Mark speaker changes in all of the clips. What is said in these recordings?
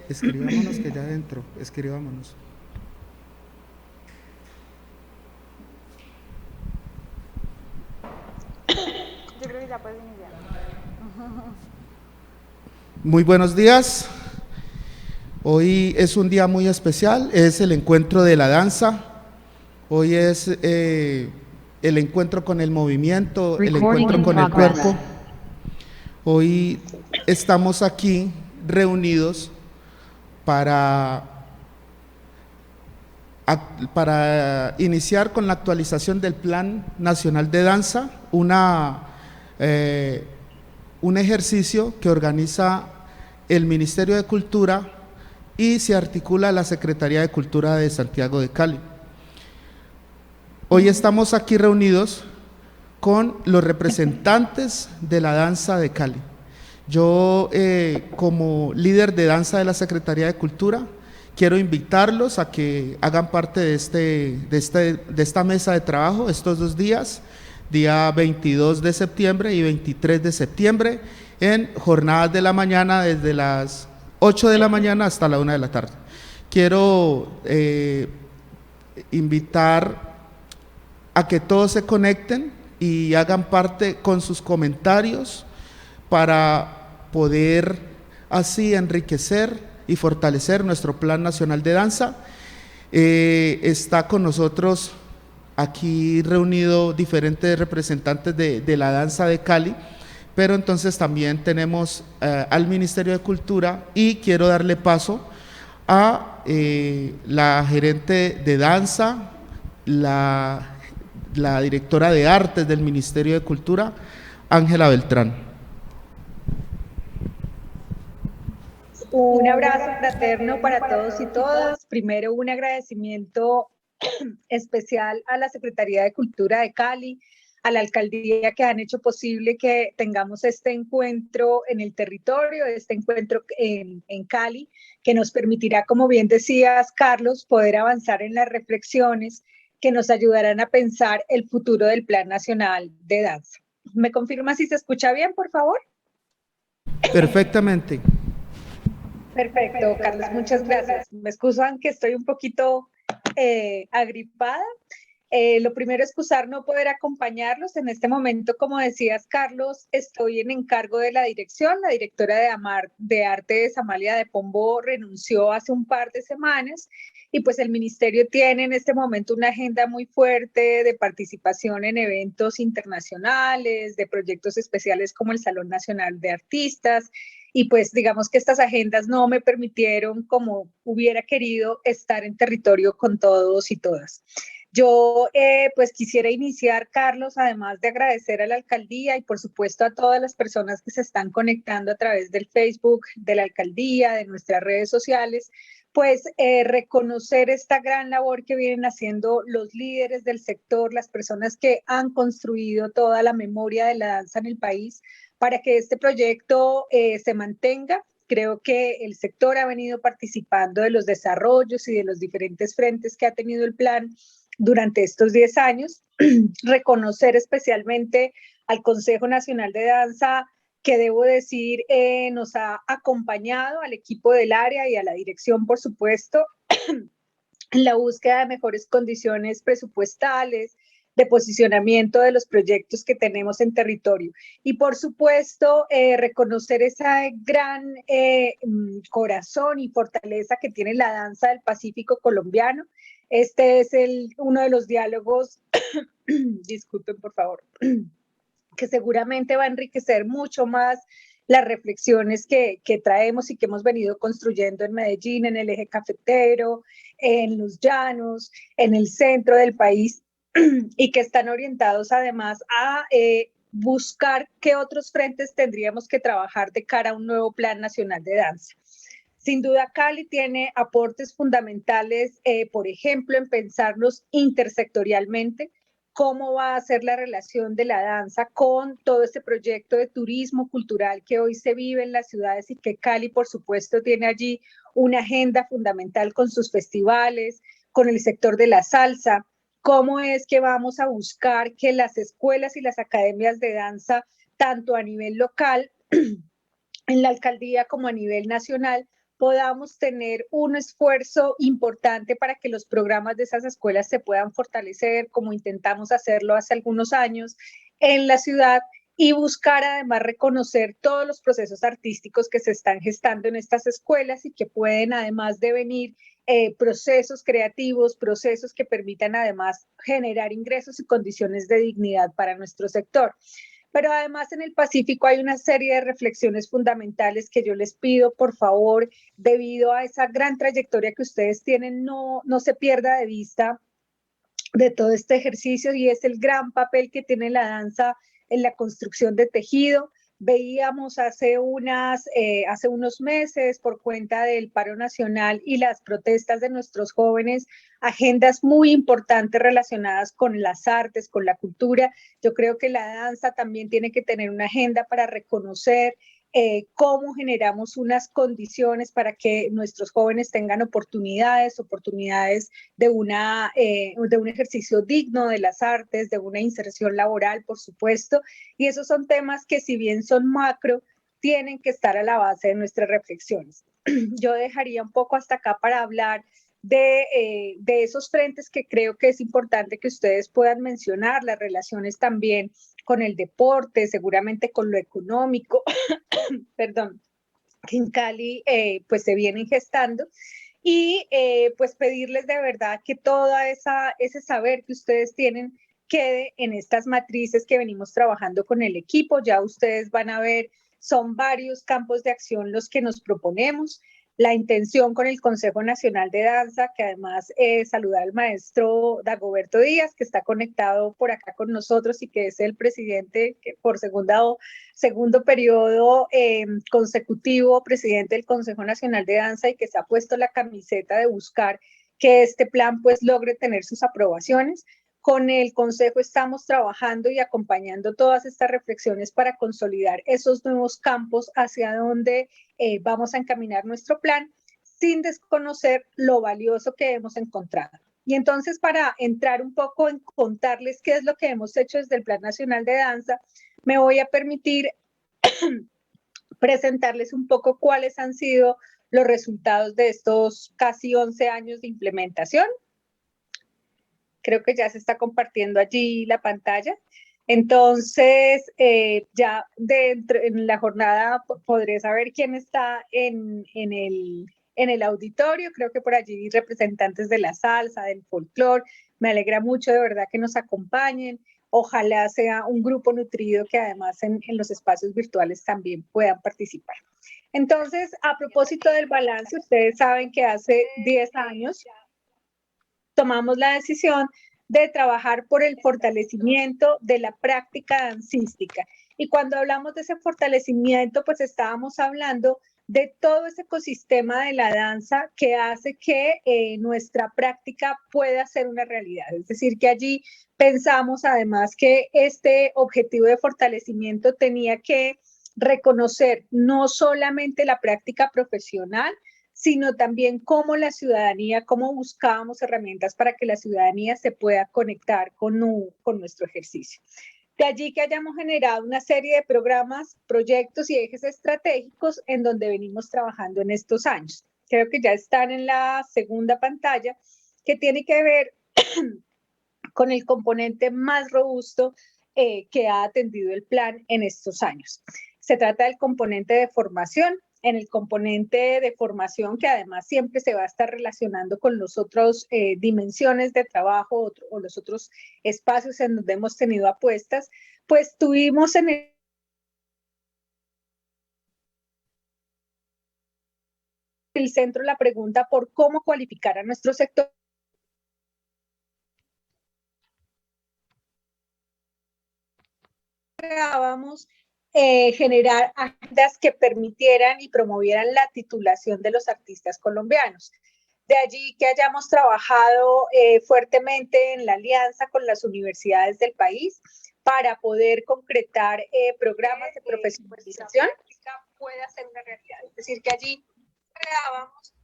Speaker 1: Escribámonos que ya adentro, escribámonos.
Speaker 2: Yo creo que ya puedes iniciar.
Speaker 1: Muy buenos días. Hoy es un día muy especial, es el encuentro de la danza. Hoy es el encuentro con el movimiento, el encuentro con el cuerpo. Hoy estamos aquí reunidos para, para iniciar con la actualización del Plan Nacional de Danza, eh, un ejercicio que organiza el Ministerio de Cultura y se articula la Secretaría de Cultura de Santiago de Cali. Hoy estamos aquí reunidos con los representantes de la danza de Cali. Yo, como líder de danza de la Secretaría de Cultura, quiero invitarlos a que hagan parte de esta mesa de trabajo estos 2 días, día 22 de septiembre y 23 de septiembre, en jornadas de la mañana desde las 8 de la mañana hasta la 1 de la tarde. Quiero invitar a que todos se conecten y hagan parte con sus comentarios para poder así enriquecer y fortalecer nuestro Plan Nacional de Danza. Está con nosotros aquí reunido diferentes representantes de la danza de Cali, pero entonces también tenemos al Ministerio de Cultura y quiero darle paso a la gerente de danza, la directora de artes del Ministerio de Cultura, Ángela Beltrán.
Speaker 3: Un abrazo fraterno para todos y todas. Primero, un agradecimiento especial a la Secretaría de Cultura de Cali, a la alcaldía que han hecho posible que tengamos este encuentro en el territorio, este encuentro en Cali, que nos permitirá, como bien decías, Carlos, poder avanzar en las reflexiones que nos ayudarán a pensar el futuro del Plan Nacional de Danza. ¿Me confirma si se escucha bien, por favor?
Speaker 1: Perfectamente.
Speaker 3: Perfecto, Carlos, muchas gracias. Me excusan que estoy un poquito agripada. Lo primero, excusar no poder acompañarlos. En este momento, como decías, Carlos, estoy en encargo de la dirección. La directora de arte, Amalia de Pombo, renunció hace un par de semanas y pues el ministerio tiene en este momento una agenda muy fuerte de participación en eventos internacionales, de proyectos especiales como el Salón Nacional de Artistas, y pues digamos que estas agendas no me permitieron, como hubiera querido, estar en territorio con todos y todas. Yo pues quisiera iniciar, Carlos, además de agradecer a la alcaldía y por supuesto a todas las personas que se están conectando a través del Facebook de la alcaldía, de nuestras redes sociales, pues reconocer esta gran labor que vienen haciendo los líderes del sector, las personas que han construido toda la memoria de la danza en el país para que este proyecto se mantenga. Creo que el sector ha venido participando de los desarrollos y de los diferentes frentes que ha tenido el plan durante estos 10 años. Reconocer especialmente al Consejo Nacional de Danza, que debo decir nos ha acompañado al equipo del área y a la dirección, por supuesto, en la búsqueda de mejores condiciones presupuestales, de posicionamiento de los proyectos que tenemos en territorio. Y por supuesto, reconocer ese gran corazón y fortaleza que tiene la danza del Pacífico colombiano. Este es uno de los diálogos, disculpen por favor, que seguramente va a enriquecer mucho más las reflexiones que traemos y que hemos venido construyendo en Medellín, en el eje cafetero, en los llanos, en el centro del país, y que están orientados además a buscar qué otros frentes tendríamos que trabajar de cara a un nuevo Plan Nacional de Danza. Sin duda, Cali tiene aportes fundamentales, por ejemplo, en pensarnos intersectorialmente, cómo va a ser la relación de la danza con todo este proyecto de turismo cultural que hoy se vive en las ciudades y que Cali, por supuesto, tiene allí una agenda fundamental con sus festivales, con el sector de la salsa. ¿Cómo es que vamos a buscar que las escuelas y las academias de danza, tanto a nivel local, en la alcaldía como a nivel nacional, podamos tener un esfuerzo importante para que los programas de esas escuelas se puedan fortalecer, como intentamos hacerlo hace algunos años en la ciudad, y buscar además reconocer todos los procesos artísticos que se están gestando en estas escuelas y que pueden además devenir procesos creativos, procesos que permitan además generar ingresos y condiciones de dignidad para nuestro sector. Pero además en el Pacífico hay una serie de reflexiones fundamentales que yo les pido, por favor, debido a esa gran trayectoria que ustedes tienen, no se pierda de vista de todo este ejercicio, y es el gran papel que tiene la danza en la construcción de tejido. Veíamos hace unos meses, por cuenta del paro nacional y las protestas de nuestros jóvenes, agendas muy importantes relacionadas con las artes, con la cultura. Yo creo que la danza también tiene que tener una agenda para reconocer cómo generamos unas condiciones para que nuestros jóvenes tengan oportunidades de un ejercicio digno de las artes, de una inserción laboral, por supuesto. Y esos son temas que, si bien son macro, tienen que estar a la base de nuestras reflexiones. Yo dejaría un poco hasta acá para hablar de esos frentes que creo que es importante que ustedes puedan mencionar, las relaciones también con el deporte, seguramente con lo económico, perdón, que en Cali pues se vienen gestando, y pues pedirles de verdad que ese saber que ustedes tienen quede en estas matrices que venimos trabajando con el equipo. Ya ustedes van a ver, son varios campos de acción los que nos proponemos. La intención con el Consejo Nacional de Danza, que además saludar al maestro Dagoberto Díaz, que está conectado por acá con nosotros y que es el presidente que por segundo periodo consecutivo, presidente del Consejo Nacional de Danza, y que se ha puesto la camiseta de buscar que este plan pues logre tener sus aprobaciones. Con el Consejo estamos trabajando y acompañando todas estas reflexiones para consolidar esos nuevos campos hacia donde vamos a encaminar nuestro plan, sin desconocer lo valioso que hemos encontrado. Y entonces, para entrar un poco en contarles qué es lo que hemos hecho desde el Plan Nacional de Danza, me voy a permitir presentarles un poco cuáles han sido los resultados de estos casi 11 años de implementación. Creo que ya se está compartiendo allí la pantalla. Entonces, ya en la jornada podré saber quién está en el auditorio. Creo que por allí representantes de la salsa, del folclore. Me alegra mucho de verdad que nos acompañen. Ojalá sea un grupo nutrido que además en los espacios virtuales también puedan participar. Entonces, a propósito del balance, ustedes saben que hace 10 años tomamos la decisión de trabajar por el fortalecimiento de la práctica dancística. Y cuando hablamos de ese fortalecimiento, pues estábamos hablando de todo ese ecosistema de la danza que hace que nuestra práctica pueda ser una realidad. Es decir, que allí pensamos además que este objetivo de fortalecimiento tenía que reconocer no solamente la práctica profesional, sino también cómo la ciudadanía, cómo buscábamos herramientas para que la ciudadanía se pueda conectar con nuestro ejercicio. De allí que hayamos generado una serie de programas, proyectos y ejes estratégicos en donde venimos trabajando en estos años. Creo que ya están en la segunda pantalla, que tiene que ver con el componente más robusto que ha atendido el plan en estos años. Se trata del componente de formación. En el componente de formación, que además siempre se va a estar relacionando con los otros dimensiones de trabajo o los otros espacios en donde hemos tenido apuestas, pues tuvimos en el centro la pregunta por cómo cualificar a nuestro sector. Vamos generar agendas que permitieran y promovieran la titulación de los artistas colombianos. De allí que hayamos trabajado fuertemente en la alianza con las universidades del país para poder concretar programas de profesionalización pueda ser una realidad. Es decir, que allí creábamos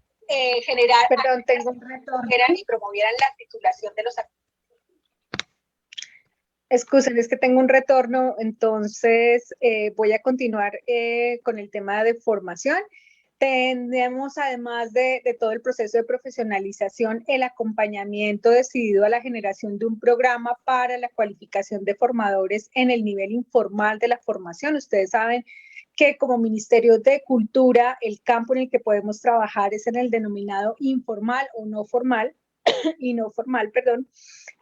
Speaker 3: generar tengo un retorno y promovieran la titulación de los artistas. Excusen, es que tengo un retorno, entonces voy a continuar con el tema de formación. tenemos, además de todo el proceso de profesionalización, el acompañamiento decidido a la generación de un programa para la cualificación de formadores en el nivel informal de la formación. Ustedes saben que como Ministerio de Cultura, el campo en el que podemos trabajar es en el denominado informal o no formal, y no formal, perdón.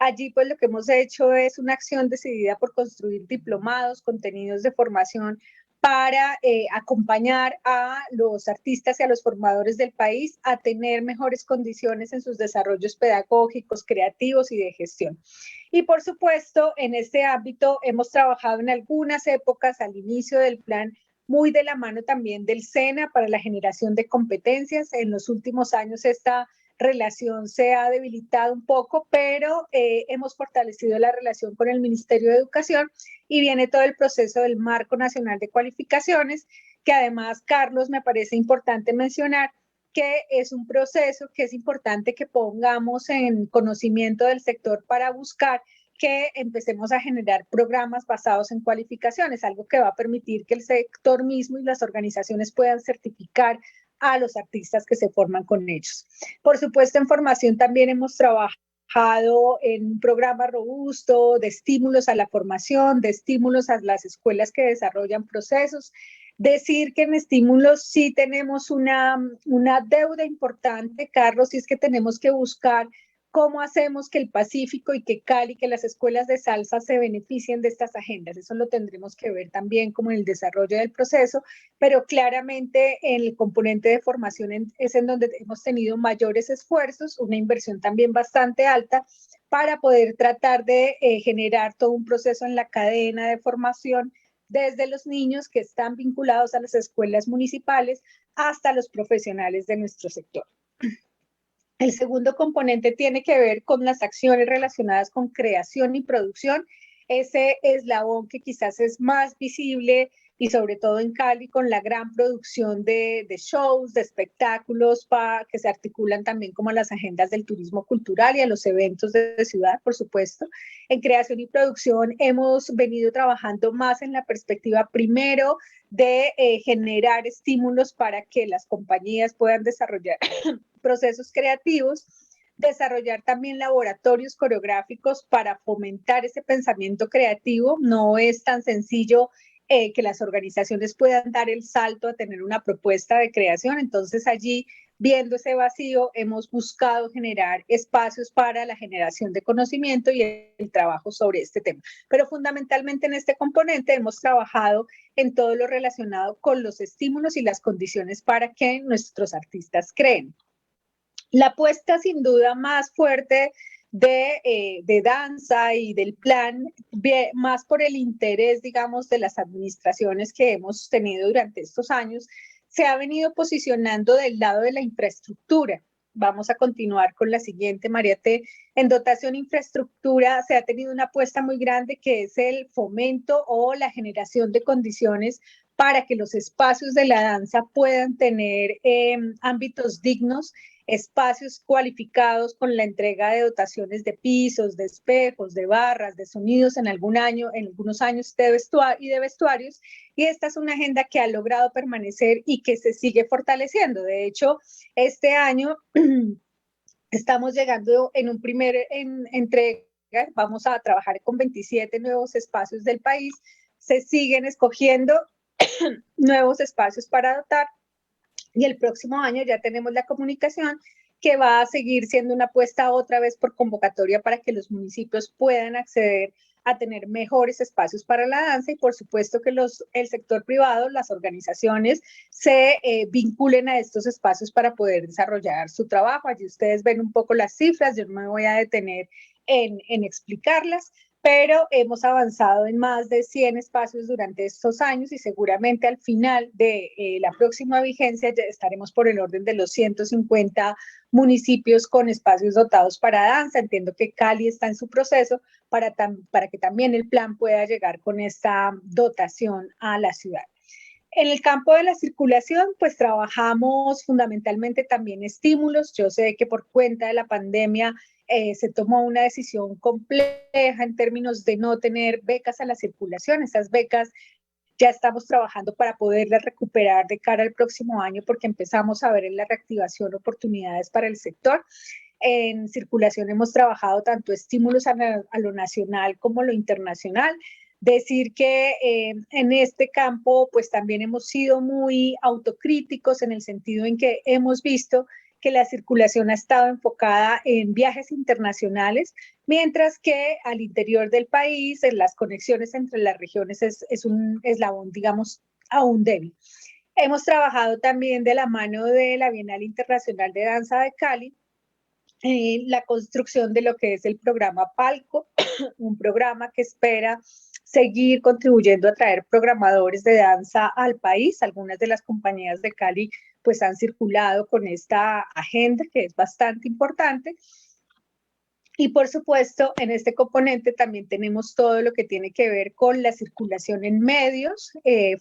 Speaker 3: Allí pues lo que hemos hecho es una acción decidida por construir diplomados, contenidos de formación para acompañar a los artistas y a los formadores del país a tener mejores condiciones en sus desarrollos pedagógicos, creativos y de gestión. Y por supuesto, en este ámbito hemos trabajado en algunas épocas al inicio del plan muy de la mano también del SENA para la generación de competencias. En los últimos años esta relación se ha debilitado un poco, pero hemos fortalecido la relación con el Ministerio de Educación y viene todo el proceso del Marco Nacional de Cualificaciones, que además, Carlos, me parece importante mencionar que es un proceso que es importante que pongamos en conocimiento del sector para buscar que empecemos a generar programas basados en cualificaciones, algo que va a permitir que el sector mismo y las organizaciones puedan certificar a los artistas que se forman con ellos. Por supuesto, en formación también hemos trabajado en un programa robusto de estímulos a la formación, de estímulos a las escuelas que desarrollan procesos. Decir que en estímulos sí tenemos una deuda importante, Carlos, y es que tenemos que buscar cómo hacemos que el Pacífico y que Cali, que las escuelas de salsa se beneficien de estas agendas. Eso lo tendremos que ver también como en el desarrollo del proceso, pero claramente en el componente de formación es en donde hemos tenido mayores esfuerzos, una inversión también bastante alta para poder tratar de generar todo un proceso en la cadena de formación desde los niños que están vinculados a las escuelas municipales hasta los profesionales de nuestro sector. El segundo componente tiene que ver con las acciones relacionadas con creación y producción. Ese eslabón que quizás es más visible y sobre todo en Cali con la gran producción de shows, de espectáculos que se articulan también como a las agendas del turismo cultural y a los eventos de ciudad, por supuesto. En creación y producción hemos venido trabajando más en la perspectiva primero de generar estímulos para que las compañías puedan desarrollar procesos creativos, desarrollar también laboratorios coreográficos para fomentar ese pensamiento creativo. No es tan sencillo que las organizaciones puedan dar el salto a tener una propuesta de creación. Entonces allí, viendo ese vacío, hemos buscado generar espacios para la generación de conocimiento y el trabajo sobre este tema. Pero fundamentalmente en este componente hemos trabajado en todo lo relacionado con los estímulos y las condiciones para que nuestros artistas creen. La apuesta sin duda más fuerte de danza y del plan, más por el interés, digamos, de las administraciones que hemos tenido durante estos años, se ha venido posicionando del lado de la infraestructura. Vamos a continuar con la siguiente, Mariate. En dotación infraestructura se ha tenido una apuesta muy grande que es el fomento o la generación de condiciones para que los espacios de la danza puedan tener ámbitos dignos, espacios cualificados con la entrega de dotaciones de pisos, de espejos, de barras, de sonidos en algunos años de vestuarios, y esta es una agenda que ha logrado permanecer y que se sigue fortaleciendo. De hecho, este año estamos llegando en un primer entrega, vamos a trabajar con 27 nuevos espacios del país, se siguen escogiendo nuevos espacios para dotar. Y el próximo año ya tenemos la comunicación que va a seguir siendo una apuesta otra vez por convocatoria para que los municipios puedan acceder a tener mejores espacios para la danza y por supuesto que el sector privado, las organizaciones se vinculen a estos espacios para poder desarrollar su trabajo. Allí ustedes ven un poco las cifras, yo no me voy a detener en explicarlas, pero hemos avanzado en más de 100 espacios durante estos años y seguramente al final de la próxima vigencia ya estaremos por el orden de los 150 municipios con espacios dotados para danza. Entiendo que Cali está en su proceso para que también el plan pueda llegar con esta dotación a la ciudad. En el campo de la circulación, pues trabajamos fundamentalmente también estímulos. Yo sé que por cuenta de la pandemia se tomó una decisión compleja en términos de no tener becas a la circulación. Esas becas ya estamos trabajando para poderla recuperar de cara al próximo año, porque empezamos a ver en la reactivación oportunidades para el sector. En circulación hemos trabajado tanto estímulos a lo nacional como lo internacional. Decir que en este campo pues también hemos sido muy autocríticos en el sentido en que hemos visto que la circulación ha estado enfocada en viajes internacionales, mientras que al interior del país, en las conexiones entre las regiones es un eslabón, digamos, aún débil. Hemos trabajado también de la mano de la Bienal Internacional de Danza de Cali, la construcción de lo que es el programa Palco, un programa que espera seguir contribuyendo a traer programadores de danza al país. Algunas de las compañías de Cali pues han circulado con esta agenda que es bastante importante. Y por supuesto, en este componente también tenemos todo lo que tiene que ver con la circulación en medios,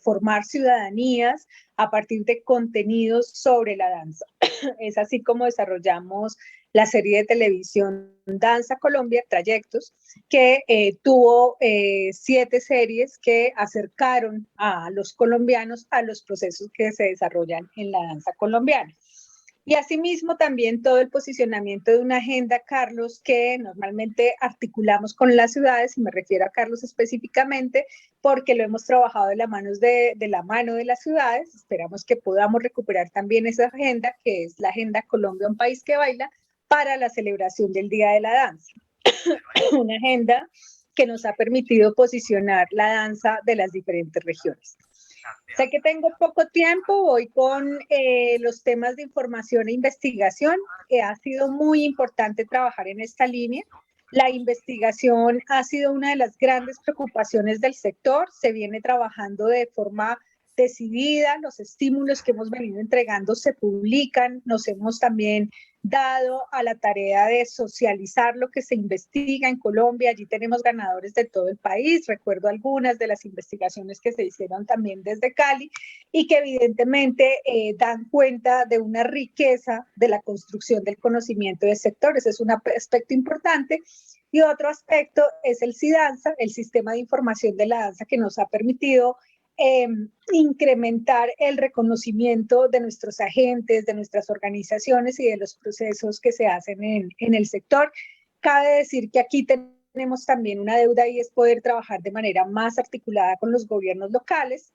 Speaker 3: formar ciudadanías a partir de contenidos sobre la danza. Es así como desarrollamos la serie de televisión Danza Colombia, Trayectos, que tuvo 7 series que acercaron a los colombianos a los procesos que se desarrollan en la danza colombiana. Y asimismo también todo el posicionamiento de una agenda, Carlos, que normalmente articulamos con las ciudades, y me refiero a Carlos específicamente, porque lo hemos trabajado de la mano de las ciudades. Esperamos que podamos recuperar también esa agenda, que es la Agenda Colombia, un país que baila, para la celebración del Día de la Danza. Una agenda que nos ha permitido posicionar la danza de las diferentes regiones. Sé que tengo poco tiempo, voy con los temas de información e investigación. Ha sido muy importante trabajar en esta línea. La investigación ha sido una de las grandes preocupaciones del sector. Se viene trabajando de forma decidida, los estímulos que hemos venido entregando se publican, nos hemos también dado a la tarea de socializar lo que se investiga en Colombia. Allí tenemos ganadores de todo el país. Recuerdo algunas de las investigaciones que se hicieron también desde Cali y que evidentemente dan cuenta de una riqueza de la construcción del conocimiento de sectores. Es un aspecto importante. Y otro aspecto es el SIDANZA, el Sistema de Información de la Danza, que nos ha permitido incrementar el reconocimiento de nuestros agentes, de nuestras organizaciones y de los procesos que se hacen en el sector. Cabe decir que aquí tenemos también una deuda y es poder trabajar de manera más articulada con los gobiernos locales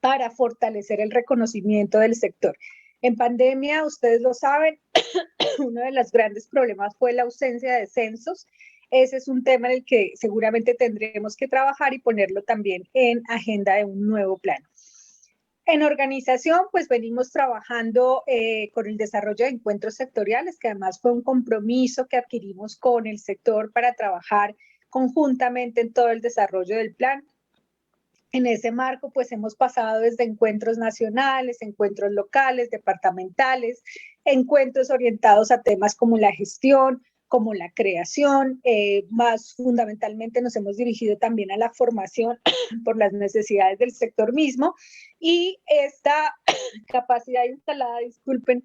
Speaker 3: para fortalecer el reconocimiento del sector. En pandemia, ustedes lo saben, uno de los grandes problemas fue la ausencia de censos. Ese es un tema en el que seguramente tendremos que trabajar y ponerlo también en agenda de un nuevo plan. En organización, pues venimos trabajando con el desarrollo de encuentros sectoriales, que además fue un compromiso que adquirimos con el sector para trabajar conjuntamente en todo el desarrollo del plan. En ese marco, pues hemos pasado desde encuentros nacionales, encuentros locales, departamentales, encuentros orientados a temas como la gestión, como la creación, más fundamentalmente nos hemos dirigido también a la formación por las necesidades del sector mismo y esta capacidad instalada, disculpen,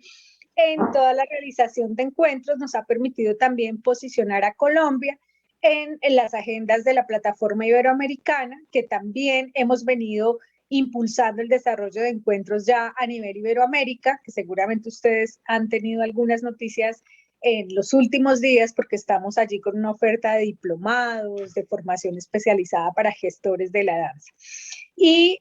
Speaker 3: en toda la realización de encuentros nos ha permitido también posicionar a Colombia en las agendas de la plataforma iberoamericana, que también hemos venido impulsando el desarrollo de encuentros ya a nivel Iberoamérica, que seguramente ustedes han tenido algunas noticias en los últimos días porque estamos allí con una oferta de diplomados, de formación especializada para gestores de la danza. Y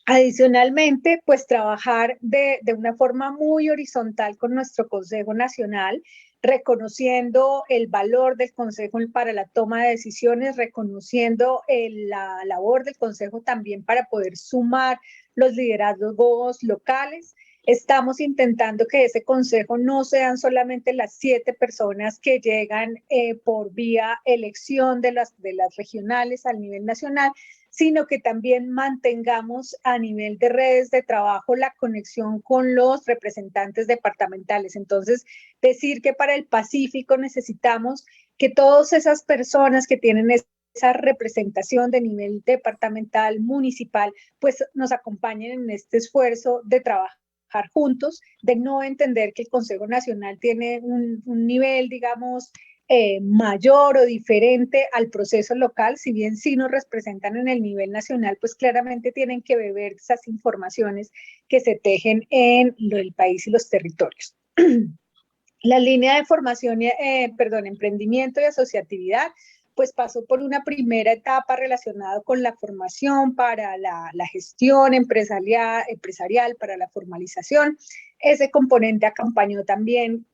Speaker 3: adicionalmente, pues trabajar de una forma muy horizontal con nuestro Consejo Nacional, reconociendo el valor del Consejo para la toma de decisiones, reconociendo la labor del Consejo también para poder sumar los liderazgos locales. Estamos intentando que ese consejo no sean solamente las 7 personas que llegan por vía elección de las regionales al nivel nacional, sino que también mantengamos a nivel de redes de trabajo la conexión con los representantes departamentales. Entonces, decir que para el Pacífico necesitamos que todas esas personas que tienen esa representación de nivel departamental, municipal, pues nos acompañen en este esfuerzo de trabajar juntos, de no entender que el Consejo Nacional tiene un nivel, digamos, mayor o diferente al proceso local, si bien sí nos representan en el nivel nacional, pues claramente tienen que beber esas informaciones que se tejen en el país y los territorios. La línea de formación, emprendimiento y asociatividad, pues pasó por una primera etapa relacionada con la formación para la gestión empresarial, para la formalización. Ese componente acompañó también,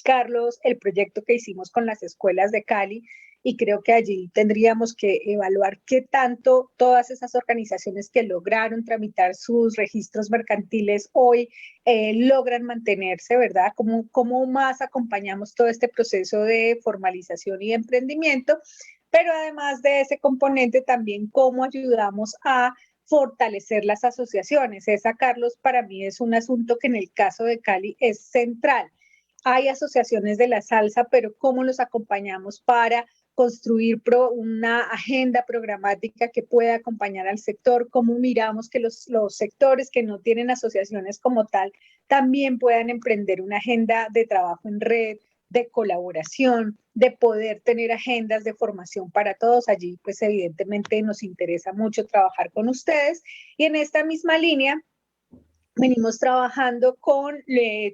Speaker 3: Carlos, el proyecto que hicimos con las escuelas de Cali, y creo que allí tendríamos que evaluar qué tanto todas esas organizaciones que lograron tramitar sus registros mercantiles hoy logran mantenerse, ¿verdad? ¿Cómo más acompañamos todo este proceso de formalización y de emprendimiento? Pero además de ese componente, también cómo ayudamos a fortalecer las asociaciones. Esa, Carlos, para mí es un asunto que en el caso de Cali es central. Hay asociaciones de la salsa, pero ¿cómo los acompañamos para construir una agenda programática que pueda acompañar al sector? ¿Cómo miramos que los sectores que no tienen asociaciones como tal también puedan emprender una agenda de trabajo en red, de colaboración, de poder tener agendas de formación para todos? Allí, pues evidentemente nos interesa mucho trabajar con ustedes. Y en esta misma línea, venimos trabajando con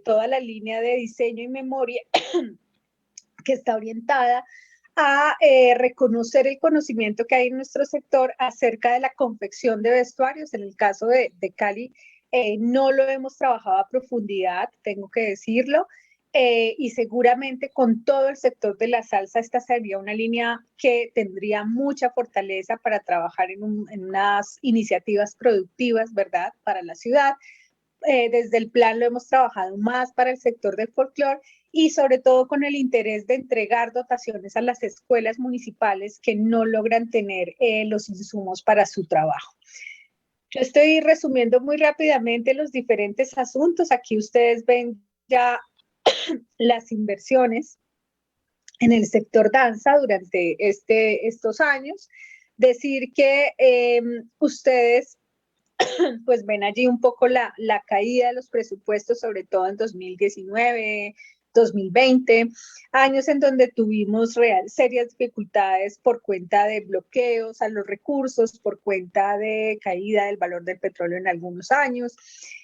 Speaker 3: toda la línea de diseño y memoria que está orientada a reconocer el conocimiento que hay en nuestro sector acerca de la confección de vestuarios. En el caso de Cali, no lo hemos trabajado a profundidad, tengo que decirlo, y seguramente con todo el sector de la salsa esta sería una línea que tendría mucha fortaleza para trabajar en unas iniciativas productivas, ¿verdad?, para la ciudad. Desde el plan lo hemos trabajado más para el sector del folclore y sobre todo con el interés de entregar dotaciones a las escuelas municipales que no logran tener los insumos para su trabajo. Yo estoy resumiendo muy rápidamente los diferentes asuntos. Aquí ustedes ven ya las inversiones en el sector danza durante estos años. Decir que ustedes pues ven allí un poco la caída de los presupuestos, sobre todo en 2019, 2020, años en donde tuvimos serias dificultades por cuenta de bloqueos a los recursos, por cuenta de caída del valor del petróleo en algunos años.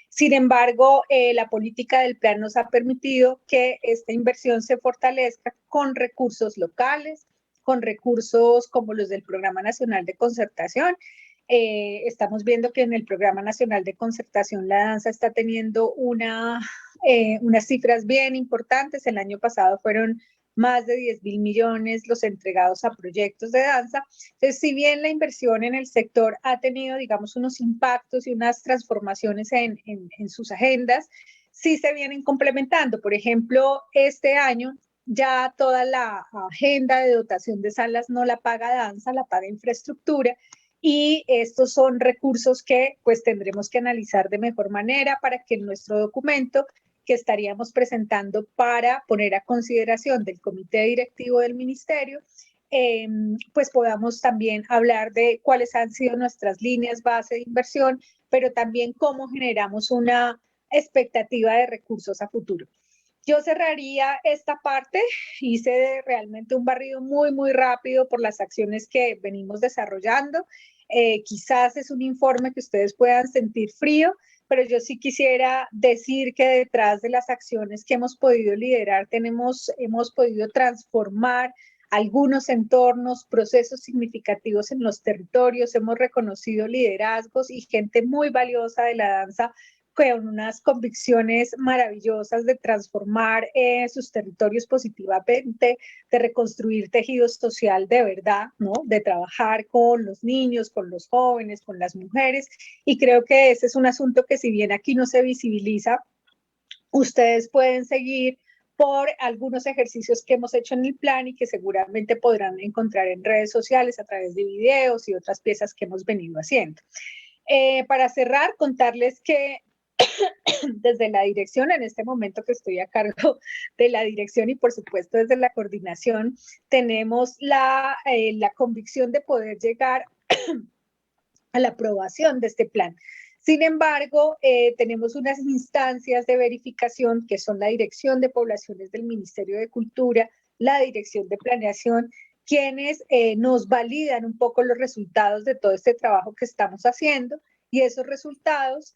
Speaker 3: Sin embargo, la política del plan nos ha permitido que esta inversión se fortalezca con recursos locales, con recursos como los del Programa Nacional de Concertación. Estamos viendo que en el Programa Nacional de Concertación la danza está teniendo unas cifras bien importantes. El año pasado fueron más de 10.000 millones los entregados a proyectos de danza. Entonces, si bien la inversión en el sector ha tenido, digamos, unos impactos y unas transformaciones en sus agendas, sí se vienen complementando. Por ejemplo, este año ya toda la agenda de dotación de salas no la paga danza, la paga infraestructura. Y estos son recursos que pues tendremos que analizar de mejor manera para que en nuestro documento que estaríamos presentando para poner a consideración del comité directivo del ministerio, pues podamos también hablar de cuáles han sido nuestras líneas base de inversión, pero también cómo generamos una expectativa de recursos a futuro. Yo cerraría esta parte, hice realmente un barrido muy, muy rápido por las acciones que venimos desarrollando. Quizás es un informe que ustedes puedan sentir frío, pero yo sí quisiera decir que detrás de las acciones que hemos podido liderar, hemos podido transformar algunos entornos, procesos significativos en los territorios, hemos reconocido liderazgos y gente muy valiosa de la danza con unas convicciones maravillosas de transformar sus territorios positivamente, de reconstruir tejido social de verdad, ¿no? De trabajar con los niños, con los jóvenes, con las mujeres. Y creo que ese es un asunto que si bien aquí no se visibiliza, ustedes pueden seguir por algunos ejercicios que hemos hecho en el plan y que seguramente podrán encontrar en redes sociales a través de videos y otras piezas que hemos venido haciendo. Para cerrar, contarles que desde la dirección, en este momento que estoy a cargo de la dirección y por supuesto desde la coordinación, tenemos la convicción de poder llegar a la aprobación de este plan. Sin embargo, tenemos unas instancias de verificación que son la Dirección de Poblaciones del Ministerio de Cultura, la dirección de planeación, quienes nos validan un poco los resultados de todo este trabajo que estamos haciendo, y esos resultados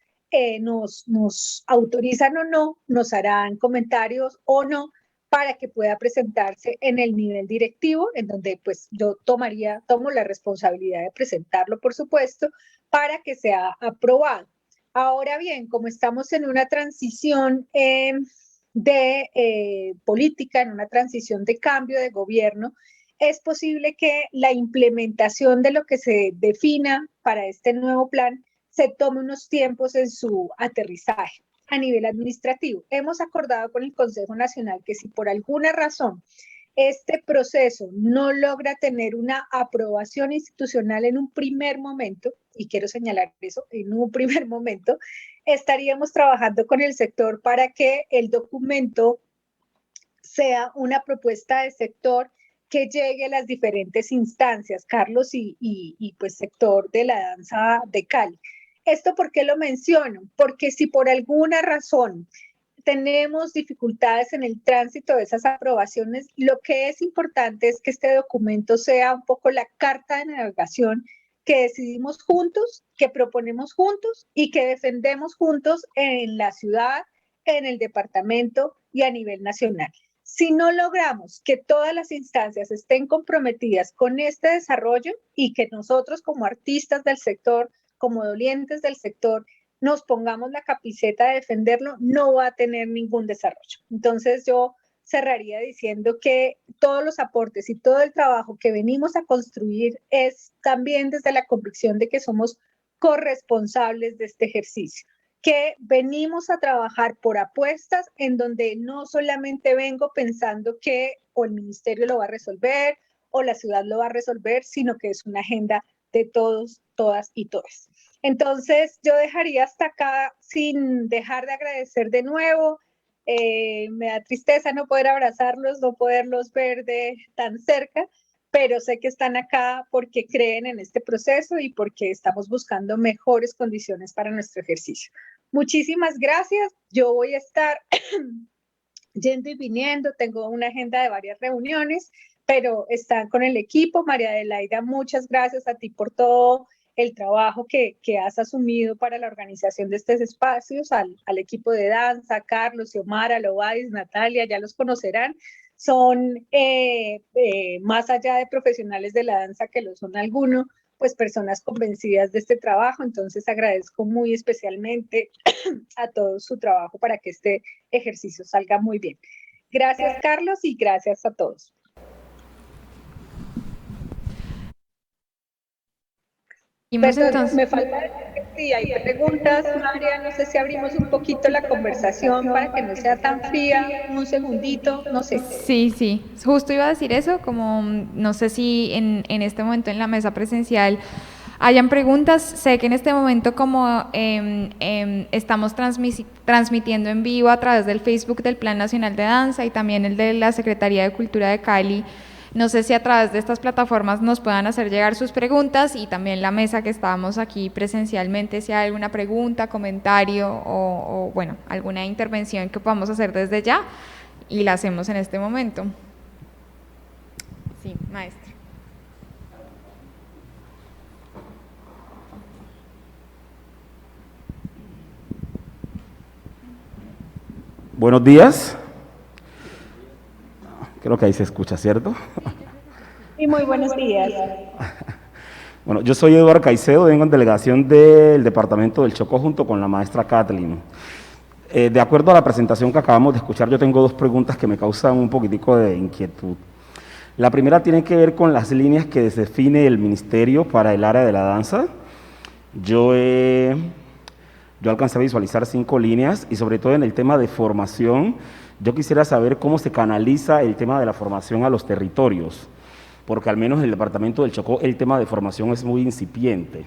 Speaker 3: nos autorizan o no, nos harán comentarios o no, para que pueda presentarse en el nivel directivo, en donde pues yo tomo la responsabilidad de presentarlo, por supuesto, para que sea aprobado. Ahora bien, como estamos en una transición de política, en una transición de cambio de gobierno, es posible que la implementación de lo que se defina para este nuevo plan se tome unos tiempos en su aterrizaje a nivel administrativo. Hemos acordado con el Consejo Nacional que si por alguna razón este proceso no logra tener una aprobación institucional en un primer momento, y quiero señalar eso, en un primer momento, estaríamos trabajando con el sector para que el documento sea una propuesta de sector que llegue a las diferentes instancias, Carlos, y pues sector de la danza de Cali. ¿Esto por qué lo menciono? Porque si por alguna razón tenemos dificultades en el tránsito de esas aprobaciones, lo que es importante es que este documento sea un poco la carta de navegación que decidimos juntos, que proponemos juntos y que defendemos juntos en la ciudad, en el departamento y a nivel nacional. Si no logramos que todas las instancias estén comprometidas con este desarrollo y que nosotros como artistas del sector, como dolientes del sector, nos pongamos la camiseta de defenderlo, no va a tener ningún desarrollo. Entonces yo cerraría diciendo que todos los aportes y todo el trabajo que venimos a construir es también desde la convicción de que somos corresponsables de este ejercicio, que venimos a trabajar por apuestas en donde no solamente vengo pensando que o el ministerio lo va a resolver o la ciudad lo va a resolver, sino que es una agenda de todos, todas y todos. Entonces, yo dejaría hasta acá sin dejar de agradecer de nuevo. Me da tristeza no poder abrazarlos, no poderlos ver de tan cerca, pero sé que están acá porque creen en este proceso y porque estamos buscando mejores condiciones para nuestro ejercicio. Muchísimas gracias. Yo voy a estar yendo y viniendo, tengo una agenda de varias reuniones, pero están con el equipo. María Adelaida, muchas gracias a ti por todo el trabajo que has asumido para la organización de estos espacios, al equipo de danza, Carlos, Xiomara, Lobadis, Natalia, ya los conocerán, son más allá de profesionales de la danza que lo son algunos, pues personas convencidas de este trabajo, entonces agradezco muy especialmente a todos su trabajo para que este ejercicio salga muy bien. Gracias, Carlos, y gracias a todos. Entonces, me falta si hay preguntas, María, no sé si abrimos un poquito la conversación para que no sea tan fría, un segundito, no sé.
Speaker 4: Sí, justo iba a decir eso, como no sé si en este momento en la mesa presencial hayan preguntas. Sé que en este momento como estamos transmitiendo en vivo a través del Facebook del Plan Nacional de Danza y también el de la Secretaría de Cultura de Cali, no sé si a través de estas plataformas nos puedan hacer llegar sus preguntas, y también la mesa que estábamos aquí presencialmente, si hay alguna pregunta, comentario o bueno, alguna intervención que podamos hacer desde ya, y la hacemos en este momento. Sí, maestro.
Speaker 5: Buenos días. Creo que ahí se escucha, ¿cierto?
Speaker 3: Y muy buenos días.
Speaker 5: Bueno, yo soy Eduardo Caicedo, vengo en delegación del departamento del Chocó junto con la maestra Kathleen. De acuerdo a la presentación que acabamos de escuchar, yo tengo dos preguntas que me causan un poquitico de inquietud. La primera tiene que ver con las líneas que define el ministerio para el área de la danza. Yo alcancé a visualizar 5 líneas y sobre todo en el tema de formación, yo quisiera saber cómo se canaliza el tema de la formación a los territorios, porque al menos en el departamento del Chocó el tema de formación es muy incipiente.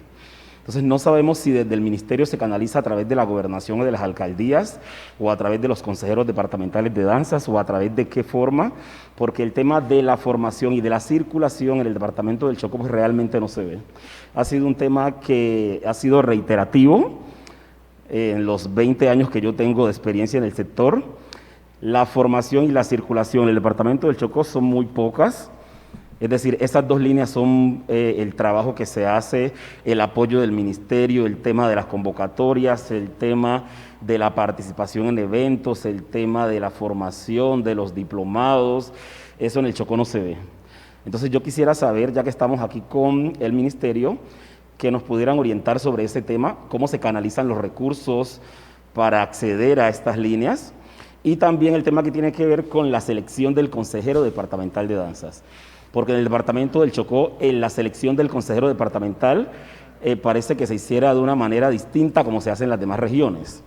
Speaker 5: Entonces no sabemos si desde el ministerio se canaliza a través de la gobernación o de las alcaldías, o a través de los consejeros departamentales de danzas, o a través de qué forma, porque el tema de la formación y de la circulación en el departamento del Chocó pues realmente no se ve. Ha sido un tema que ha sido reiterativo en los 20 años que yo tengo de experiencia en el sector, La formación y la circulación en el departamento del Chocó son muy pocas. Es decir, esas dos líneas son el trabajo que se hace, el apoyo del ministerio, el tema de las convocatorias, el tema de la participación en eventos, el tema de la formación, de los diplomados. Eso en el Chocó no se ve. Entonces yo quisiera saber, ya que estamos aquí con el ministerio, que nos pudieran orientar sobre ese tema, cómo se canalizan los recursos para acceder a estas líneas, y también el tema que tiene que ver con la selección del consejero departamental de danzas. Porque en el departamento del Chocó, en la selección del consejero departamental, parece que se hiciera de una manera distinta como se hace en las demás regiones.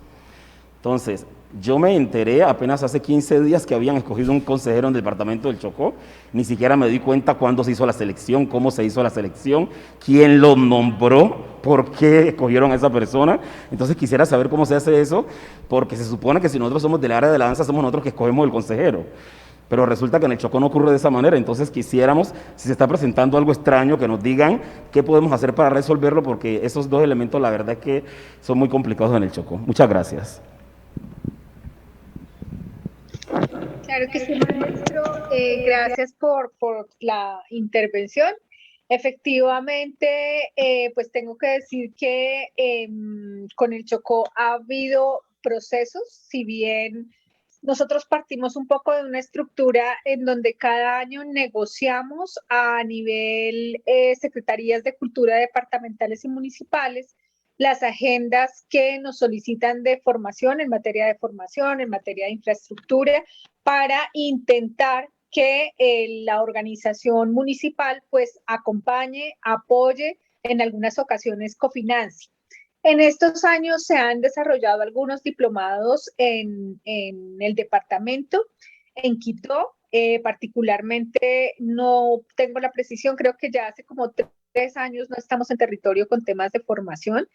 Speaker 5: Entonces, yo me enteré apenas hace 15 días que habían escogido un consejero en el departamento del Chocó, ni siquiera me di cuenta cuándo se hizo la selección, cómo se hizo la selección, quién lo nombró, por qué escogieron a esa persona. Entonces quisiera saber cómo se hace eso, porque se supone que si nosotros somos del área de la danza, somos nosotros que escogemos el consejero. Pero resulta que en el Chocó no ocurre de esa manera, entonces quisiéramos, si se está presentando algo extraño, que nos digan qué podemos hacer para resolverlo, porque esos dos elementos la verdad es que son muy complicados en el Chocó. Muchas gracias.
Speaker 3: Claro que sí, maestro. Gracias por la intervención. Efectivamente, pues tengo que decir que con el Chocó ha habido procesos, si bien nosotros partimos un poco de una estructura en donde cada año negociamos a nivel secretarías de cultura departamentales y municipales las agendas que nos solicitan de formación, en materia de formación, en materia de infraestructura, para intentar que la organización municipal pues acompañe, apoye, en algunas ocasiones cofinancie. En estos años se han desarrollado algunos diplomados en el departamento, en Quito, particularmente no tengo la precisión, creo que ya hace como 3 años no estamos en territorio con temas de formación.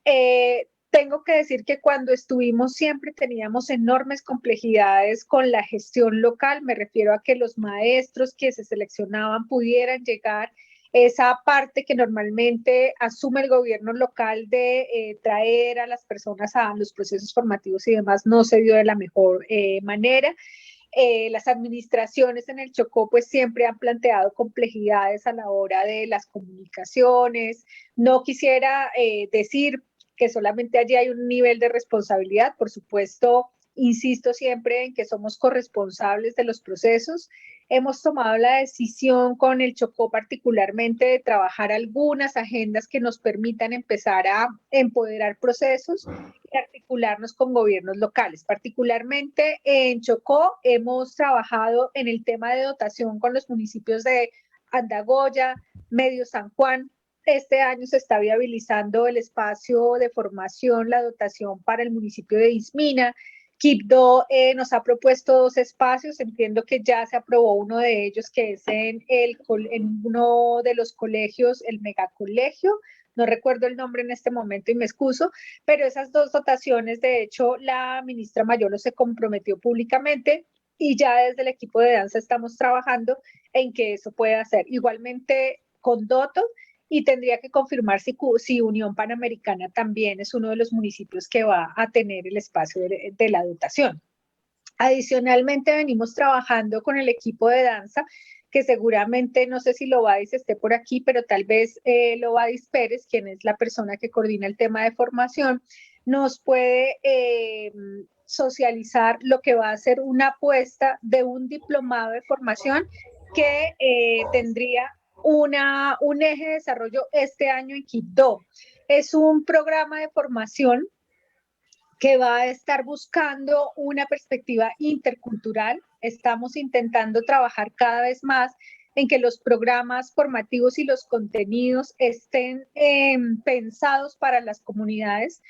Speaker 3: Tengo que decir que cuando estuvimos siempre teníamos enormes complejidades con la gestión local, me refiero a que los maestros que se seleccionaban pudieran llegar esa parte que normalmente asume el gobierno local de traer a las personas a los procesos formativos y demás, no se dio de la mejor manera. Las administraciones en el Chocó pues siempre han planteado complejidades a la hora de las comunicaciones. No quisiera decir que solamente allí hay un nivel de responsabilidad, por supuesto, insisto siempre en que somos corresponsables de los procesos. Hemos tomado la decisión con el Chocó particularmente de trabajar algunas agendas que nos permitan empezar a empoderar procesos y articularnos con gobiernos locales. Particularmente en Chocó hemos trabajado en el tema de dotación con los municipios de Andagoya, Medio San Juan. Este año se está viabilizando el espacio de formación, la dotación para el municipio de Ismina. Quibdó nos ha propuesto 2 espacios, entiendo que ya se aprobó uno de ellos, que es en uno de los colegios, el megacolegio, no recuerdo el nombre en este momento y me excuso, pero esas 2 dotaciones, de hecho, la ministra Mayolo se comprometió públicamente y ya desde el equipo de danza estamos trabajando en que eso pueda ser. Igualmente con Doto, y tendría que confirmar si Unión Panamericana también es uno de los municipios que va a tener el espacio de la dotación. Adicionalmente, venimos trabajando con el equipo de danza, que seguramente, no sé si Loadis esté por aquí, pero tal vez Loadis Pérez, quien es la persona que coordina el tema de formación, nos puede socializar lo que va a ser una apuesta de un diplomado de formación que tendría un eje de desarrollo este año en Quibdó. Es un programa de formación que va a estar buscando una perspectiva intercultural. Estamos intentando trabajar cada vez más en que los programas formativos y los contenidos estén pensados para las comunidades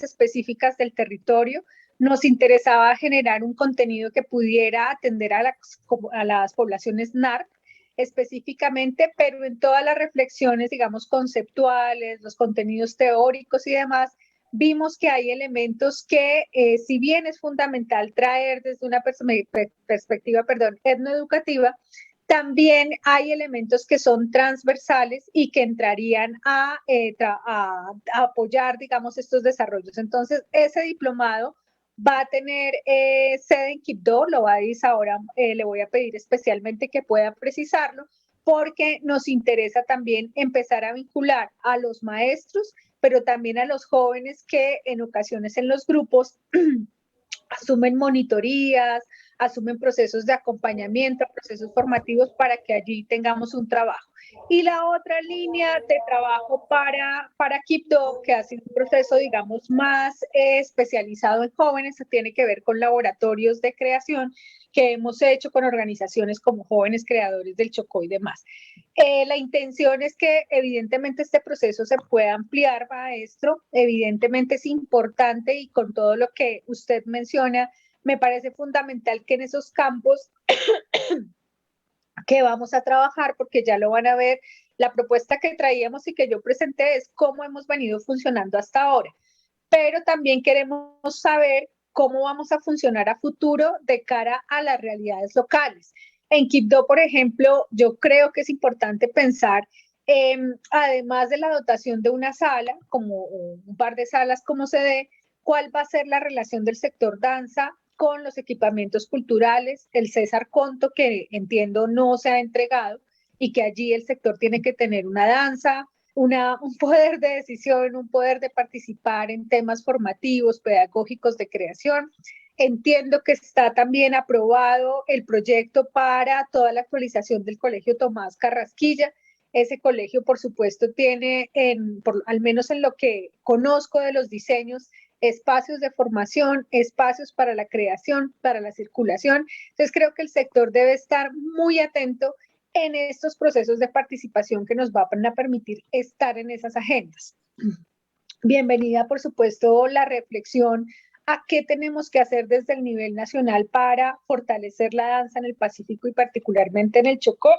Speaker 3: específicas del territorio. Nos interesaba generar un contenido que pudiera atender a las poblaciones NARC específicamente, pero en todas las reflexiones, digamos, conceptuales, los contenidos teóricos y demás, vimos que hay elementos que, si bien es fundamental traer desde una perspectiva etnoeducativa, también hay elementos que son transversales y que entrarían a apoyar, digamos, estos desarrollos. Entonces, ese diplomado va a tener sede en Quibdó, lo va a decir ahora, le voy a pedir especialmente que pueda precisarlo, porque nos interesa también empezar a vincular a los maestros, pero también a los jóvenes que en ocasiones en los grupos asumen monitorías, asumen procesos de acompañamiento, procesos formativos para que allí tengamos un trabajo. Y la otra línea de trabajo para Quibdó, que ha sido un proceso, digamos, más especializado en jóvenes, tiene que ver con laboratorios de creación que hemos hecho con organizaciones como Jóvenes Creadores del Chocó y demás. La intención es que evidentemente este proceso se pueda ampliar, maestro. Evidentemente es importante y con todo lo que usted menciona, me parece fundamental que en esos campos que vamos a trabajar, porque ya lo van a ver, la propuesta que traíamos y que yo presenté es cómo hemos venido funcionando hasta ahora. Pero también queremos saber cómo vamos a funcionar a futuro de cara a las realidades locales. En Quibdó, por ejemplo, yo creo que es importante pensar, además de la dotación de una sala, como un par de salas como se dé, cuál va a ser la relación del sector danza con los equipamientos culturales, el César Conto, que entiendo no se ha entregado, y que allí el sector tiene que tener una danza, un poder de decisión, un poder de participar en temas formativos, pedagógicos de creación. Entiendo que está también aprobado el proyecto para toda la actualización del Colegio Tomás Carrasquilla. Ese colegio, por supuesto, tiene, al menos en lo que conozco de los diseños, espacios de formación, espacios para la creación, para la circulación. Entonces creo que el sector debe estar muy atento en estos procesos de participación que nos van a permitir estar en esas agendas. Bienvenida, por supuesto, la reflexión a qué tenemos que hacer desde el nivel nacional para fortalecer la danza en el Pacífico y particularmente en el Chocó.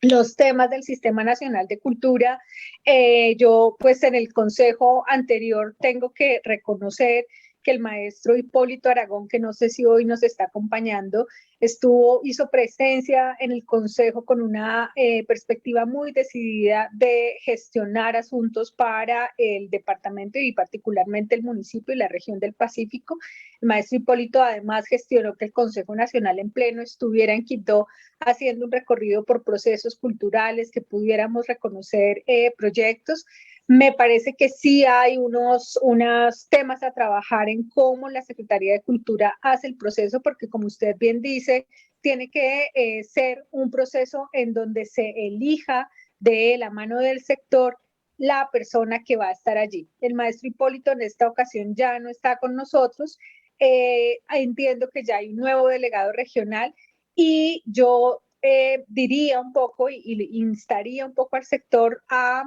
Speaker 3: Los temas del Sistema Nacional de Cultura, yo pues en el consejo anterior tengo que reconocer que el maestro Hipólito Aragón, que no sé si hoy nos está acompañando, hizo presencia en el consejo con una perspectiva muy decidida de gestionar asuntos para el departamento y particularmente el municipio y la región del Pacífico. El maestro Hipólito además gestionó que el Consejo Nacional en pleno estuviera en Quibdó haciendo un recorrido por procesos culturales, que pudiéramos reconocer proyectos. Me parece que sí hay unos temas a trabajar en cómo la Secretaría de Cultura hace el proceso, porque como usted bien dice, tiene que ser un proceso en donde se elija de la mano del sector la persona que va a estar allí. El maestro Hipólito en esta ocasión ya no está con nosotros. Entiendo que ya hay un nuevo delegado regional y yo diría un poco y instaría un poco al sector a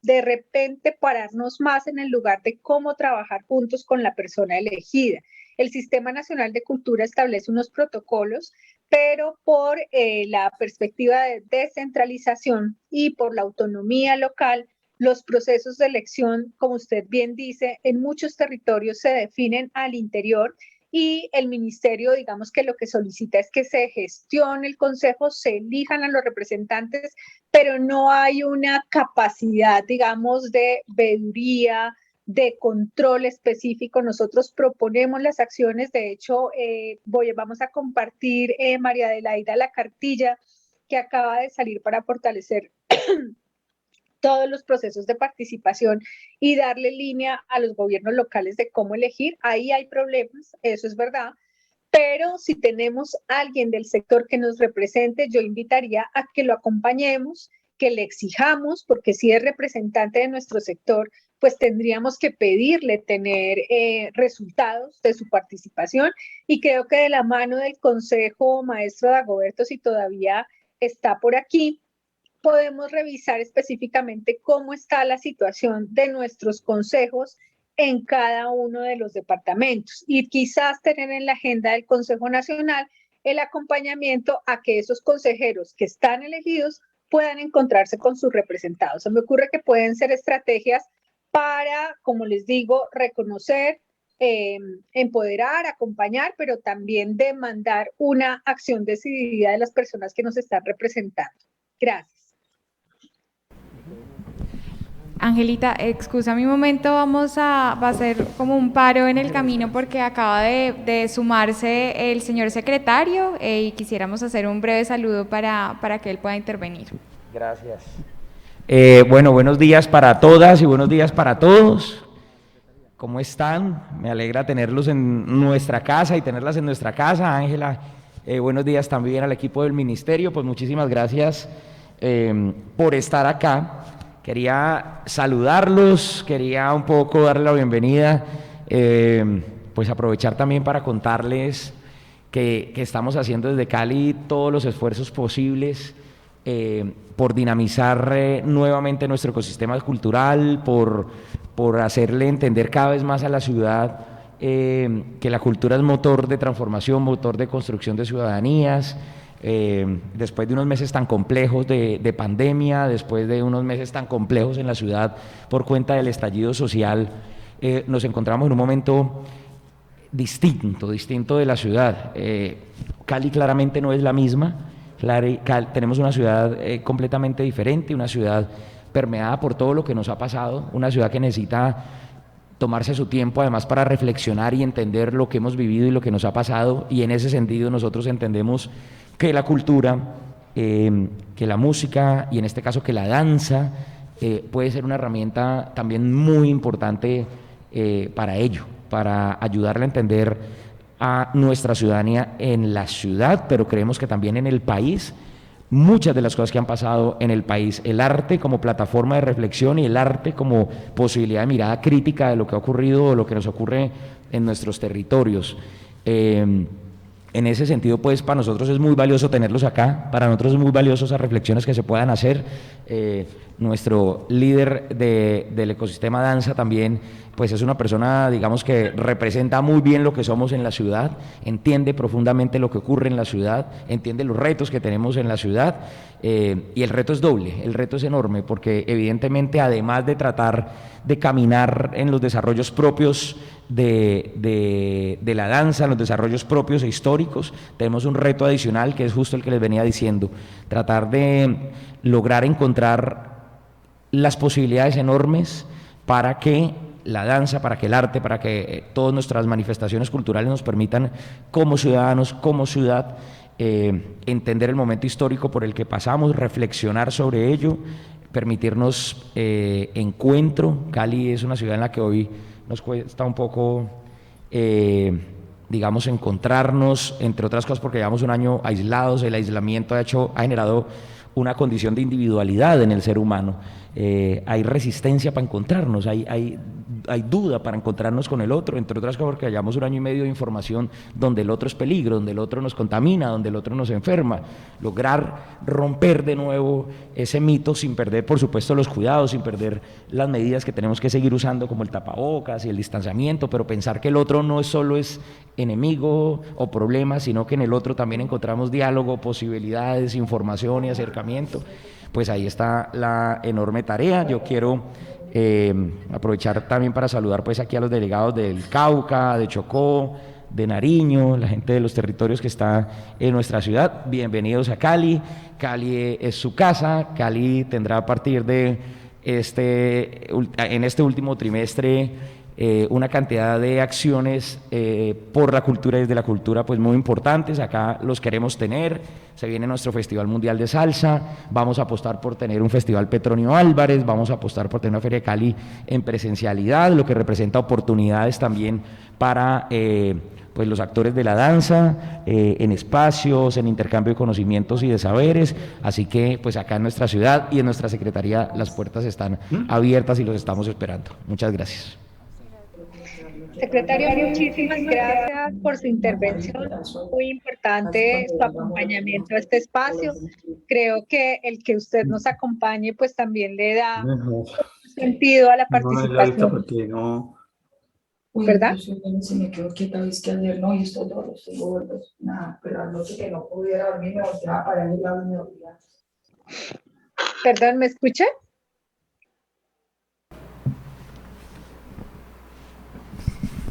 Speaker 3: de repente pararnos más en el lugar de cómo trabajar juntos con la persona elegida. El Sistema Nacional de Cultura establece unos protocolos, pero por la perspectiva de descentralización y por la autonomía local, los procesos de elección, como usted bien dice, en muchos territorios se definen al interior y el ministerio, digamos que lo que solicita es que se gestione el consejo, se elijan a los representantes, pero no hay una capacidad, digamos, de veeduría, de control específico. Nosotros proponemos las acciones, de hecho, vamos a compartir, María Adelaida, la cartilla que acaba de salir para fortalecer todos los procesos de participación y darle línea a los gobiernos locales de cómo elegir. Ahí hay problemas, eso es verdad, pero si tenemos a alguien del sector que nos represente, yo invitaría a que lo acompañemos, que le exijamos, porque si es representante de nuestro sector, pues tendríamos que pedirle tener resultados de su participación, y creo que de la mano del Consejo, maestro Dagoberto, si todavía está por aquí, podemos revisar específicamente cómo está la situación de nuestros consejos en cada uno de los departamentos y quizás tener en la agenda del Consejo Nacional el acompañamiento a que esos consejeros que están elegidos puedan encontrarse con sus representados. Se me ocurre que pueden ser estrategias para, como les digo, reconocer, empoderar, acompañar, pero también demandar una acción decidida de las personas que nos están representando. Gracias.
Speaker 4: Angelita, excusa mi momento, va a hacer como un paro en el camino porque acaba de sumarse el señor secretario y quisiéramos hacer un breve saludo para que él pueda intervenir.
Speaker 6: Gracias. Bueno, buenos días para todas y buenos días para todos. ¿Cómo están? Me alegra tenerlos en nuestra casa y tenerlas en nuestra casa. Ángela, buenos días también al equipo del ministerio. Pues muchísimas gracias por estar acá. Quería saludarlos, quería un poco darle la bienvenida, pues aprovechar también para contarles que estamos haciendo desde Cali todos los esfuerzos posibles por dinamizar nuevamente nuestro ecosistema cultural, por hacerle entender cada vez más a la ciudad que la cultura es motor de transformación, motor de construcción de ciudadanías. Después de unos meses tan complejos de pandemia, después de unos meses tan complejos en la ciudad por cuenta del estallido social, nos encontramos en un momento distinto de la ciudad. Cali claramente no es la misma. Tenemos una ciudad completamente diferente, una ciudad permeada por todo lo que nos ha pasado, una ciudad que necesita tomarse su tiempo además para reflexionar y entender lo que hemos vivido y lo que nos ha pasado, y en ese sentido nosotros entendemos que la cultura, que la música y en este caso que la danza puede ser una herramienta también muy importante para ello, para ayudarle a entender a nuestra ciudadanía en la ciudad, pero creemos que también en el país, muchas de las cosas que han pasado en el país, el arte como plataforma de reflexión y el arte como posibilidad de mirada crítica de lo que ha ocurrido o lo que nos ocurre en nuestros territorios. En ese sentido, pues para nosotros es muy valioso tenerlos acá, para nosotros es muy valioso esas reflexiones que se puedan hacer. Nuestro líder del ecosistema danza también, pues es una persona, digamos, que representa muy bien lo que somos en la ciudad, entiende profundamente lo que ocurre en la ciudad, entiende los retos que tenemos en la ciudad, y el reto es doble, el reto es enorme, porque evidentemente además de tratar de caminar en los desarrollos propios de la danza, en los desarrollos propios e históricos, tenemos un reto adicional que es justo el que les venía diciendo, tratar de lograr encontrar las posibilidades enormes para que la danza, para que el arte, para que todas nuestras manifestaciones culturales nos permitan como ciudadanos, como ciudad, entender el momento histórico por el que pasamos, reflexionar sobre ello, permitirnos encuentro. Cali es una ciudad en la que hoy nos cuesta un poco, digamos, encontrarnos, entre otras cosas porque llevamos un año aislados. El aislamiento ha generado una condición de individualidad en el ser humano. Hay resistencia para encontrarnos, hay duda para encontrarnos con el otro, entre otras cosas porque llevamos un año y medio de información donde el otro es peligro, donde el otro nos contamina, donde el otro nos enferma. Lograr romper de nuevo ese mito sin perder, por supuesto, los cuidados, sin perder las medidas que tenemos que seguir usando, como el tapabocas y el distanciamiento, pero pensar que el otro no solo es enemigo o problema, sino que en el otro también encontramos diálogo, posibilidades, información y acercamiento. Pues ahí está la enorme tarea. Yo quiero aprovechar también para saludar pues aquí a los delegados del Cauca, de Chocó, de Nariño, la gente de los territorios que está en nuestra ciudad. Bienvenidos a Cali. Cali es su casa. Cali tendrá a partir de en este último trimestre una cantidad de acciones por la cultura y desde la cultura pues muy importantes. Acá los queremos tener. Se viene nuestro Festival Mundial de Salsa, vamos a apostar por tener un Festival Petronio Álvarez, vamos a apostar por tener una Feria de Cali en presencialidad, lo que representa oportunidades también para pues los actores de la danza, en espacios, en intercambio de conocimientos y de saberes. Así que pues acá en nuestra ciudad y en nuestra secretaría las puertas están abiertas y los estamos esperando. Muchas gracias.
Speaker 3: Secretario, muchísimas gracias por su intervención, muy importante su acompañamiento a este espacio. Creo que el que usted nos acompañe pues también le da sentido a la participación.
Speaker 7: Porque no.
Speaker 3: ¿Verdad?
Speaker 8: Si me quedo quieta, es que ayer no, y estos dos tengo gordos, nada, pero anoche que no pudiera dormir me volteaba para el lado y me olvidaba.
Speaker 3: Perdón, ¿me escucha?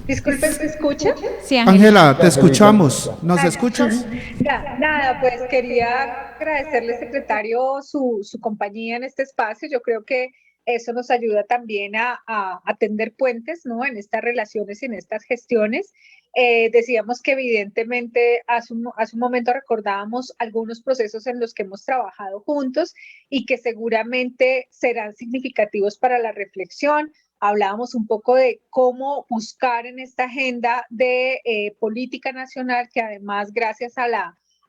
Speaker 3: Disculpe, ¿se escucha?
Speaker 4: Sí,
Speaker 1: Ángela, te escuchamos. ¿Nos escuchas?
Speaker 3: Nada, pues quería agradecerle, secretario, su compañía en este espacio. Yo creo que Eso nos ayuda también a tender puentes, ¿no? En estas relaciones y en estas gestiones. Decíamos que evidentemente hace un momento recordábamos algunos procesos en los que hemos trabajado juntos y que seguramente serán significativos para la reflexión. Hablábamos un poco de cómo buscar en esta agenda de política nacional, que además gracias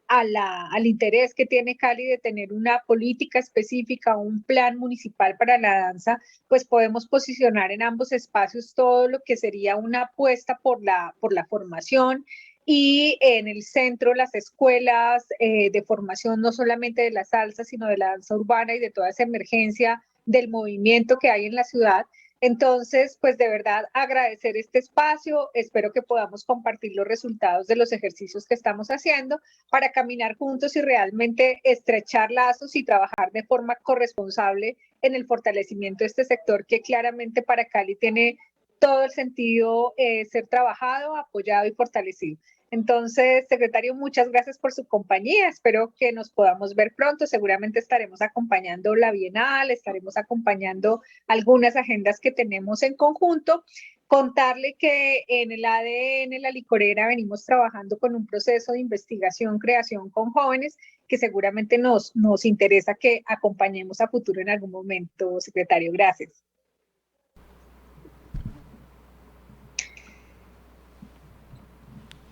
Speaker 3: al interés que tiene Cali de tener una política específica, un plan municipal para la danza, pues podemos posicionar en ambos espacios todo lo que sería una apuesta por la formación, y en el centro las escuelas de formación, no solamente de la salsa, sino de la danza urbana y de toda esa emergencia del movimiento que hay en la ciudad. Entonces, pues de verdad agradecer este espacio, espero que podamos compartir los resultados de los ejercicios que estamos haciendo para caminar juntos y realmente estrechar lazos y trabajar de forma corresponsable en el fortalecimiento de este sector que claramente para Cali tiene todo el sentido ser trabajado, apoyado y fortalecido. Entonces, secretario, muchas gracias por su compañía. Espero que nos podamos ver pronto. Seguramente estaremos acompañando la Bienal, estaremos acompañando algunas agendas que tenemos en conjunto. Contarle que en el ADN, la licorera, venimos trabajando con un proceso de investigación, creación con jóvenes que seguramente nos interesa que acompañemos a futuro en algún momento, secretario. Gracias.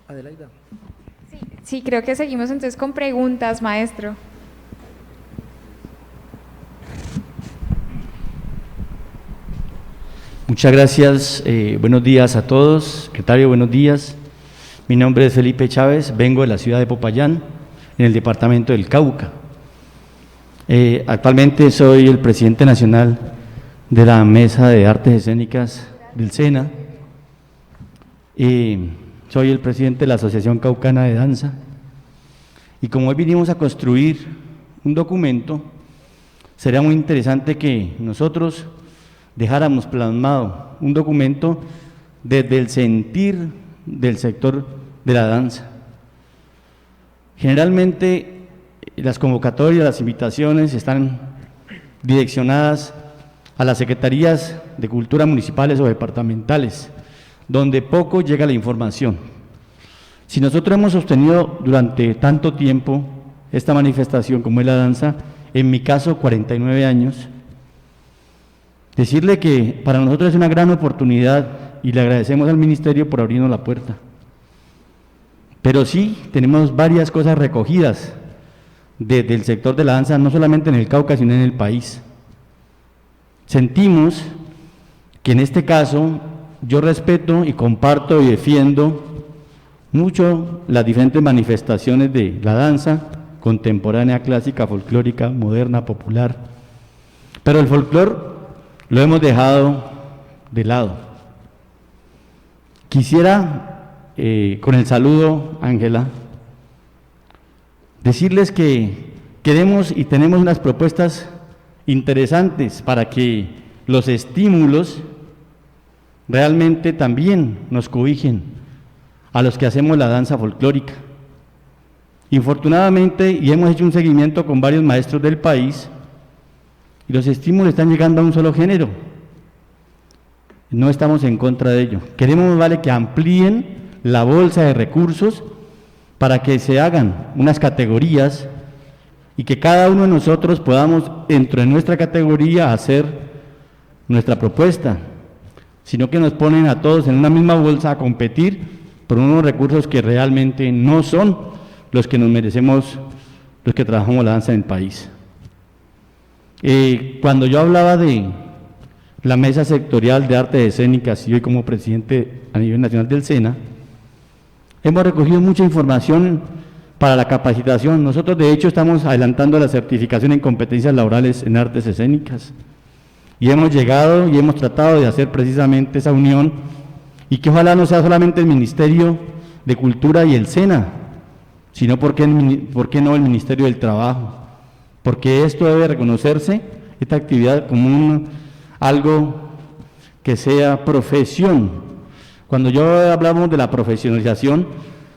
Speaker 7: Adelaida.
Speaker 4: Sí, creo que seguimos entonces con preguntas, maestro.
Speaker 7: Muchas gracias. Buenos días a todos. Secretario, buenos días. Mi nombre es Felipe Chávez, vengo de la ciudad de Popayán, en el departamento del Cauca. Actualmente soy el presidente nacional de la Mesa de Artes Escénicas del SENA. Soy el presidente de la Asociación Caucana de Danza, y como hoy vinimos a construir un documento, sería muy interesante que nosotros dejáramos plasmado un documento desde el sentir del sector de la danza. Generalmente las convocatorias, las invitaciones están direccionadas a las secretarías de cultura municipales o departamentales, donde poco llega la información. Si nosotros hemos sostenido durante tanto tiempo esta manifestación como es la danza, en mi caso 49 años, decirle que para nosotros es una gran oportunidad y le agradecemos al ministerio por abrirnos la puerta. Pero sí tenemos varias cosas recogidas desde el sector de la danza, no solamente en el Cauca, sino en el país. Sentimos que en este caso yo respeto y comparto y defiendo mucho las diferentes manifestaciones de la danza contemporánea, clásica, folclórica, moderna, popular, pero el folclore lo hemos dejado de lado. Quisiera, con el saludo, Ángela, decirles que queremos y tenemos unas propuestas interesantes para que los estímulos realmente también nos cobijen a los que hacemos la danza folclórica. Infortunadamente, y hemos hecho un seguimiento con varios maestros del país, y los estímulos están llegando a un solo género. No estamos en contra de ello. Queremos, vale, que amplíen la bolsa de recursos para que se hagan unas categorías y que cada uno de nosotros podamos, dentro de nuestra categoría, hacer nuestra propuesta, sino que nos ponen a todos en una misma bolsa a competir por unos recursos que realmente no son los que nos merecemos los que trabajamos la danza en el país. Cuando yo hablaba de la Mesa Sectorial de Artes Escénicas y hoy como presidente a nivel nacional del SENA, hemos recogido mucha información para la capacitación. Nosotros de hecho estamos adelantando la certificación en competencias laborales en artes escénicas y hemos llegado y hemos tratado de hacer precisamente esa unión, y que ojalá no sea solamente el Ministerio de Cultura y el SENA, sino ¿por qué no el Ministerio del Trabajo? Porque esto debe reconocerse, esta actividad, como algo que sea profesión. Cuando yo hablamos de la profesionalización,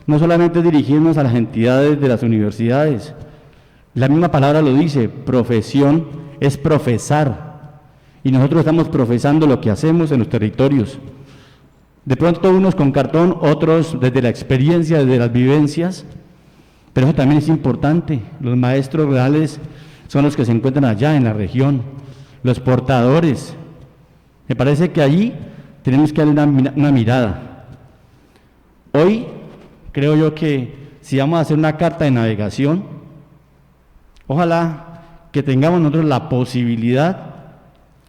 Speaker 7: no solamente dirigirnos a las entidades de las universidades, la misma palabra lo dice, profesión es profesar, y nosotros estamos profesando lo que hacemos en los territorios. De pronto unos con cartón, otros desde la experiencia, desde las vivencias, pero eso también es importante. Los maestros reales son los que se encuentran allá en la región, los portadores. Me parece que allí tenemos que darle una mirada. Hoy creo yo que si vamos a hacer una carta de navegación, ojalá que tengamos nosotros la posibilidad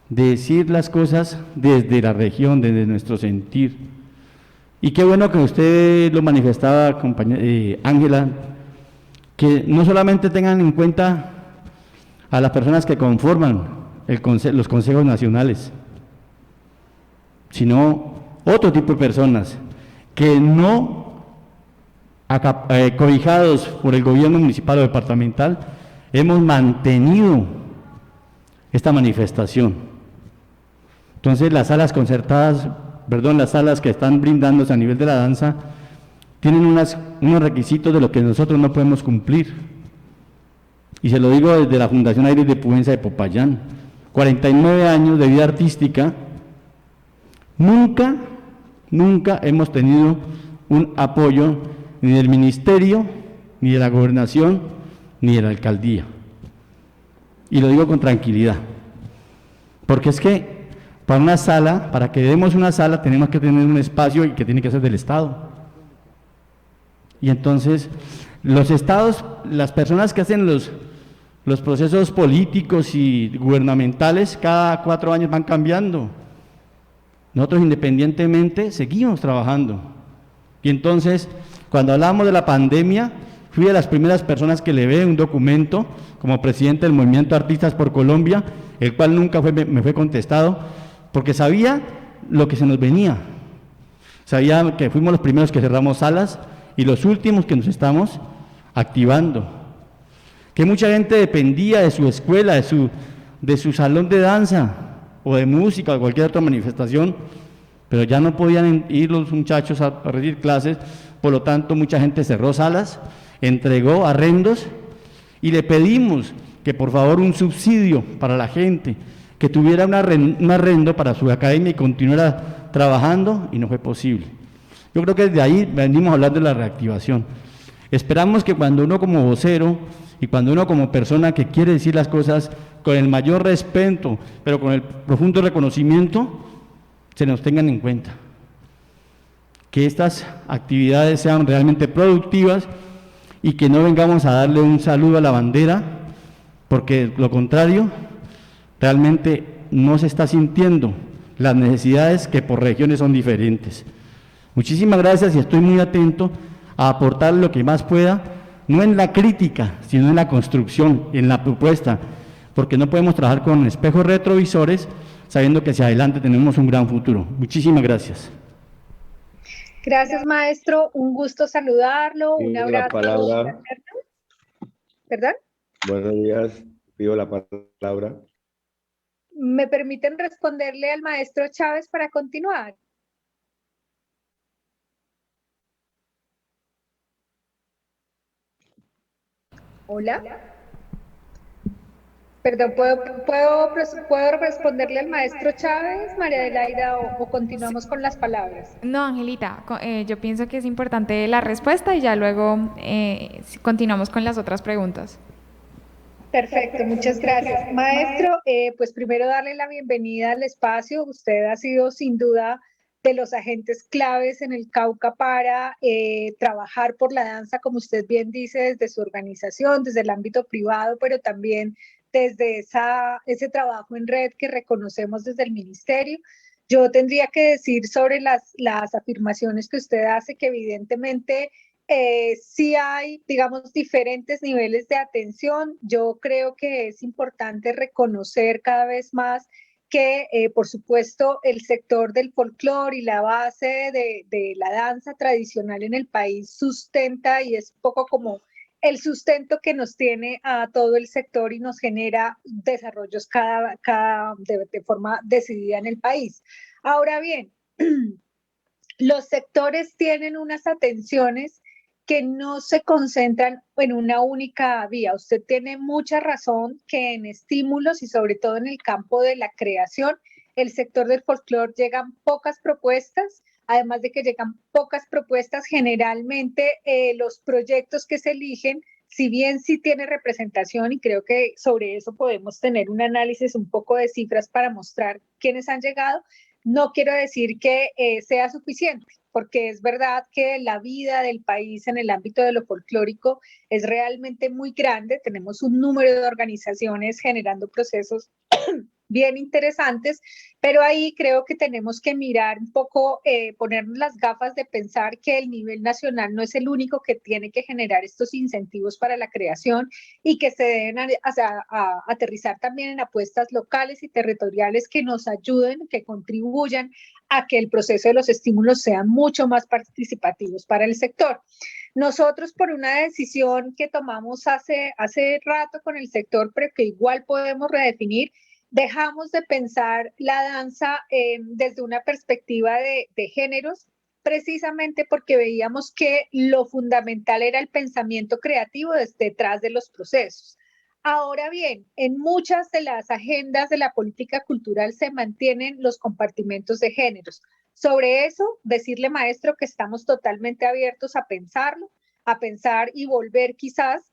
Speaker 7: de decir las cosas desde la región, desde nuestro sentir. Y qué bueno que usted lo manifestaba, compañera Ángela, que no solamente tengan en cuenta a las personas que conforman los consejos nacionales, sino otro tipo de personas que no, cobijados por el gobierno municipal o departamental, hemos mantenido esta manifestación. Entonces las salas concertadas, las salas que están brindándose a nivel de la danza, tienen unos requisitos de lo que nosotros no podemos cumplir. Y se lo digo desde la Fundación Aires de Pubenza de Popayán, 49 años de vida artística, nunca hemos tenido un apoyo ni del ministerio, ni de la gobernación, ni de la alcaldía. Y lo digo con tranquilidad, porque es que para una sala, para que demos una sala, tenemos que tener un espacio y que tiene que ser del Estado. Y entonces, los estados, las personas que hacen los procesos políticos y gubernamentales, cada 4 años van cambiando. Nosotros independientemente seguimos trabajando. Y entonces, cuando hablamos de la pandemia, fui de las primeras personas que le ve un documento como presidente del Movimiento Artistas por Colombia, el cual nunca me fue contestado, porque sabía lo que se nos venía. Sabía que fuimos los primeros que cerramos salas y los últimos que nos estamos activando. Que mucha gente dependía de su escuela, de su salón de danza o de música o de cualquier otra manifestación, pero ya no podían ir los muchachos a recibir clases, por lo tanto mucha gente cerró salas, entregó arrendos y le pedimos que por favor un subsidio para la gente, que tuviera un arrendo para su academia y continuara trabajando, y no fue posible. Yo creo que desde ahí venimos a hablar de la reactivación. Esperamos que cuando uno como vocero y cuando uno como persona que quiere decir las cosas con el mayor respeto, pero con el profundo reconocimiento, se nos tengan en cuenta. Que estas actividades sean realmente productivas y que no vengamos a darle un saludo a la bandera, porque lo contrario, realmente no se está sintiendo las necesidades que por regiones son diferentes. Muchísimas gracias y estoy muy atento a aportar lo que más pueda, no en la crítica, sino en la construcción, en la propuesta, porque no podemos trabajar con espejos retrovisores sabiendo que hacia adelante tenemos un gran futuro. Muchísimas gracias.
Speaker 3: Gracias, maestro. Un gusto saludarlo. Un
Speaker 9: Pido
Speaker 3: abrazo.
Speaker 9: la palabra.
Speaker 3: ¿Perdón?
Speaker 9: Buenos días. Pido la palabra.
Speaker 3: ¿Me permiten responderle al maestro Chávez para continuar? Hola. Perdón, ¿puedo responderle al maestro Chávez, María Adelaida, o continuamos con las palabras?
Speaker 4: No, Angelita, yo pienso que es importante la respuesta y ya luego continuamos con las otras preguntas.
Speaker 3: Perfecto, muchas gracias. Maestro, pues primero darle la bienvenida al espacio. Usted ha sido sin duda de los agentes claves en el Cauca para trabajar por la danza, como usted bien dice, desde su organización, desde el ámbito privado, pero también desde ese trabajo en red que reconocemos desde el ministerio. Yo tendría que decir sobre las afirmaciones que usted hace, que evidentemente sí hay, digamos, diferentes niveles de atención. Yo creo que es importante reconocer cada vez más que, por supuesto, el sector del folclore y la base de la danza tradicional en el país sustenta y es un poco como el sustento que nos tiene a todo el sector y nos genera desarrollos de forma decidida en el país. Ahora bien, los sectores tienen unas atenciones que no se concentran en una única vía. Usted tiene mucha razón que en estímulos y sobre todo en el campo de la creación, el sector del folclore llegan pocas propuestas, además de que llegan pocas propuestas, generalmente los proyectos que se eligen, si bien sí tiene representación, y creo que sobre eso podemos tener un análisis, un poco de cifras para mostrar quiénes han llegado, no quiero decir que sea suficiente, porque es verdad que la vida del país en el ámbito de lo folclórico es realmente muy grande, tenemos un número de organizaciones generando procesos bien interesantes, pero ahí creo que tenemos que mirar un poco, ponernos las gafas de pensar que el nivel nacional no es el único que tiene que generar estos incentivos para la creación y que se deben aterrizar también en apuestas locales y territoriales que nos ayuden, que contribuyan a que el proceso de los estímulos sea mucho más participativos para el sector. Nosotros, por una decisión que tomamos hace rato con el sector, pero que igual podemos redefinir, dejamos de pensar la danza desde una perspectiva de géneros, precisamente porque veíamos que lo fundamental era el pensamiento creativo detrás de los procesos. Ahora bien, en muchas de las agendas de la política cultural se mantienen los compartimentos de géneros. Sobre eso, decirle, maestro, que estamos totalmente abiertos a pensarlo, a pensar y volver quizás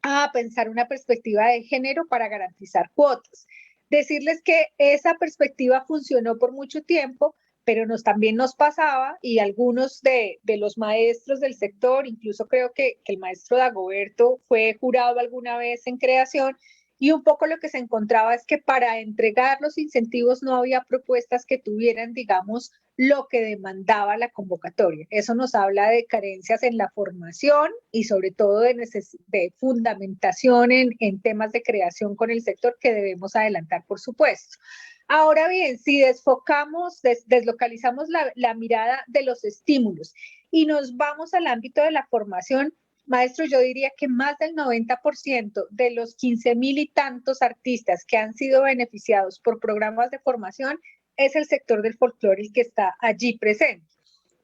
Speaker 3: a pensar una perspectiva de género para garantizar cuotas. Decirles que esa perspectiva funcionó por mucho tiempo, pero también nos pasaba, y algunos de los maestros del sector, incluso creo que el maestro Dagoberto fue jurado alguna vez en creación, y un poco lo que se encontraba es que para entregar los incentivos no había propuestas que tuvieran, digamos, lo que demandaba la convocatoria. Eso nos habla de carencias en la formación y sobre todo de fundamentación en temas de creación con el sector que debemos adelantar, por supuesto. Ahora bien, si deslocalizamos la mirada de los estímulos y nos vamos al ámbito de la formación, maestro, yo diría que más del 90% de los 15,000 y tantos artistas que han sido beneficiados por programas de formación es el sector del folclore el que está allí presente.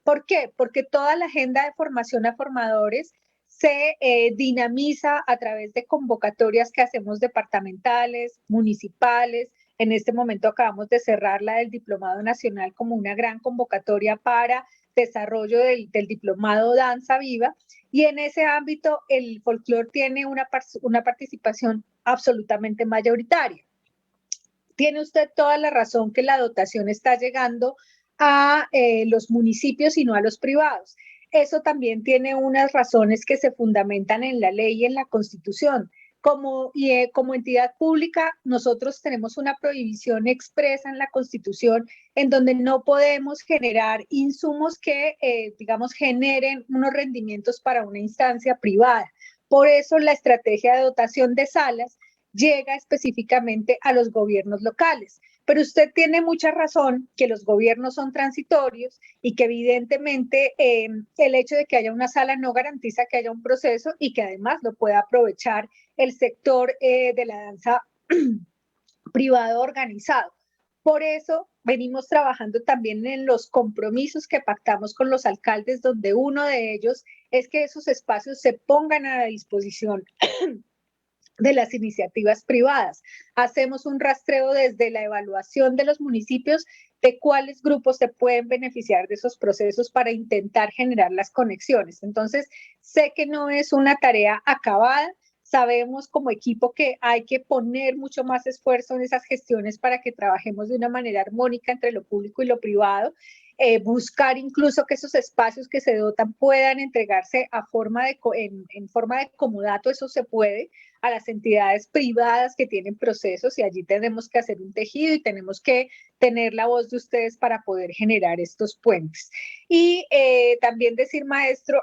Speaker 3: ¿Por qué? Porque toda la agenda de formación a formadores se dinamiza a través de convocatorias que hacemos departamentales, municipales. En este momento acabamos de cerrar la del Diplomado Nacional como una gran convocatoria para desarrollo del Diplomado Danza Viva, y en ese ámbito el folclore tiene una participación absolutamente mayoritaria. Tiene usted toda la razón que la dotación está llegando a los municipios y no a los privados. Eso también tiene unas razones que se fundamentan en la ley y en la Constitución. Como entidad pública, nosotros tenemos una prohibición expresa en la Constitución en donde no podemos generar insumos que, digamos, generen unos rendimientos para una instancia privada. Por eso la estrategia de dotación de salas llega específicamente a los gobiernos locales. Pero usted tiene mucha razón que los gobiernos son transitorios y que evidentemente el hecho de que haya una sala no garantiza que haya un proceso y que además lo pueda aprovechar el sector de la danza privado organizado. Por eso venimos trabajando también en los compromisos que pactamos con los alcaldes, donde uno de ellos es que esos espacios se pongan a la disposición de las iniciativas privadas. Hacemos un rastreo desde la evaluación de los municipios de cuáles grupos se pueden beneficiar de esos procesos para intentar generar las conexiones. Entonces, sé que no es una tarea acabada. Sabemos como equipo que hay que poner mucho más esfuerzo en esas gestiones para que trabajemos de una manera armónica entre lo público y lo privado. Buscar incluso que esos espacios que se dotan puedan entregarse en forma de comodato, eso se puede, a las entidades privadas que tienen procesos, y allí tenemos que hacer un tejido y tenemos que tener la voz de ustedes para poder generar estos puentes. Y también decir, maestro,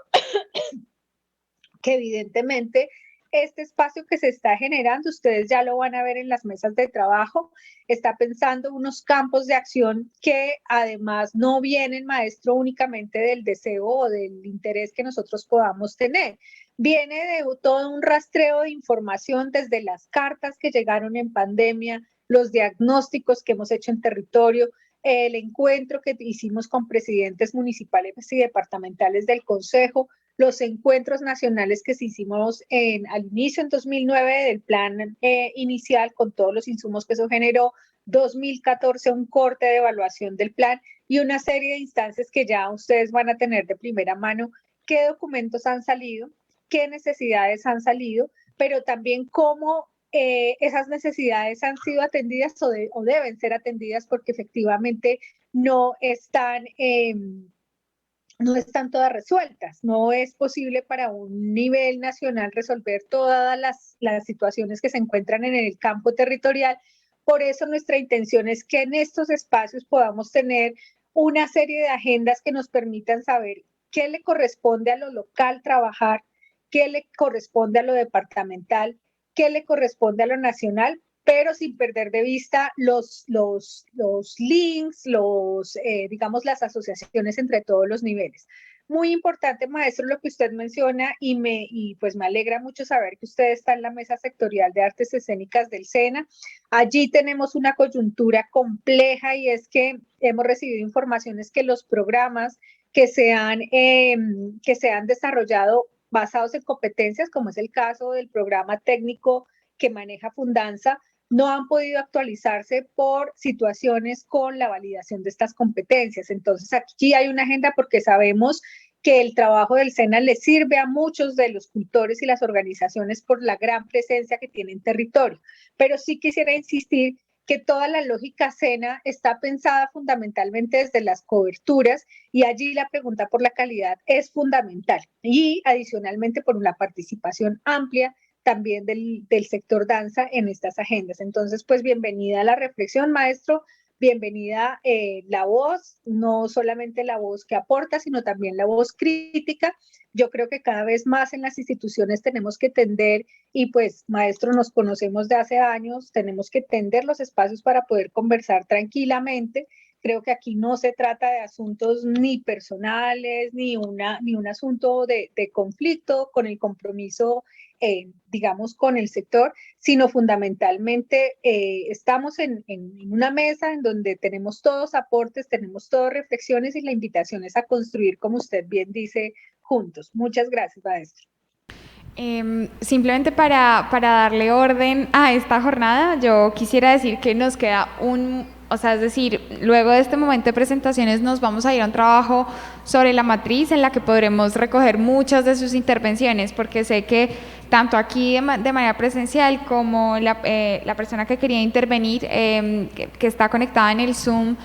Speaker 3: que evidentemente este espacio que se está generando, ustedes ya lo van a ver en las mesas de trabajo, está pensando unos campos de acción que además no vienen, maestro, únicamente del deseo o del interés que nosotros podamos tener. Viene de todo un rastreo de información desde las cartas que llegaron en pandemia, los diagnósticos que hemos hecho en territorio, el encuentro que hicimos con presidentes municipales y departamentales del Consejo, los encuentros nacionales que se hicimos al inicio en 2009 del plan inicial con todos los insumos que eso generó, 2014 un corte de evaluación del plan y una serie de instancias que ya ustedes van a tener de primera mano, qué documentos han salido, qué necesidades han salido, pero también cómo esas necesidades han sido atendidas o deben ser atendidas porque efectivamente no están todas resueltas. No es posible para un nivel nacional resolver todas las situaciones que se encuentran en el campo territorial. Por eso nuestra intención es que en estos espacios podamos tener una serie de agendas que nos permitan saber qué le corresponde a lo local trabajar, qué le corresponde a lo departamental, qué le corresponde a lo nacional, pero sin perder de vista los links, digamos, las asociaciones entre todos los niveles. Muy importante, maestro, lo que usted menciona y pues me alegra mucho saber que usted está en la Mesa Sectorial de Artes Escénicas del SENA. Allí tenemos una coyuntura compleja y es que hemos recibido informaciones que los programas que se han desarrollado basados en competencias, como es el caso del programa técnico que maneja Fundanza, no han podido actualizarse por situaciones con la validación de estas competencias. Entonces, aquí hay una agenda porque sabemos que el trabajo del SENA le sirve a muchos de los cultores y las organizaciones por la gran presencia que tiene en territorio. Pero sí quisiera insistir que toda la lógica SENA está pensada fundamentalmente desde las coberturas y allí la pregunta por la calidad es fundamental. Y adicionalmente por una participación amplia también del sector danza en estas agendas. Entonces, pues bienvenida a la reflexión, maestro, bienvenida la voz, no solamente la voz que aporta, sino también la voz crítica. Yo creo que cada vez más en las instituciones tenemos que tender, y pues, maestro, nos conocemos de hace años, tenemos que tender los espacios para poder conversar tranquilamente. Creo que aquí no se trata de asuntos ni personales, ni un asunto de conflicto con el compromiso, digamos, con el sector, sino fundamentalmente estamos en una mesa en donde tenemos todos aportes, tenemos todas reflexiones y la invitación es a construir, como usted bien dice, juntos. Muchas gracias, maestro.
Speaker 4: Simplemente para darle orden a esta jornada, yo quisiera decir que nos queda es decir, luego de este momento de presentaciones nos vamos a ir a un trabajo sobre la matriz en la que podremos recoger muchas de sus intervenciones, porque sé que tanto aquí de manera presencial como la persona que quería intervenir, que está conectada en el Zoom,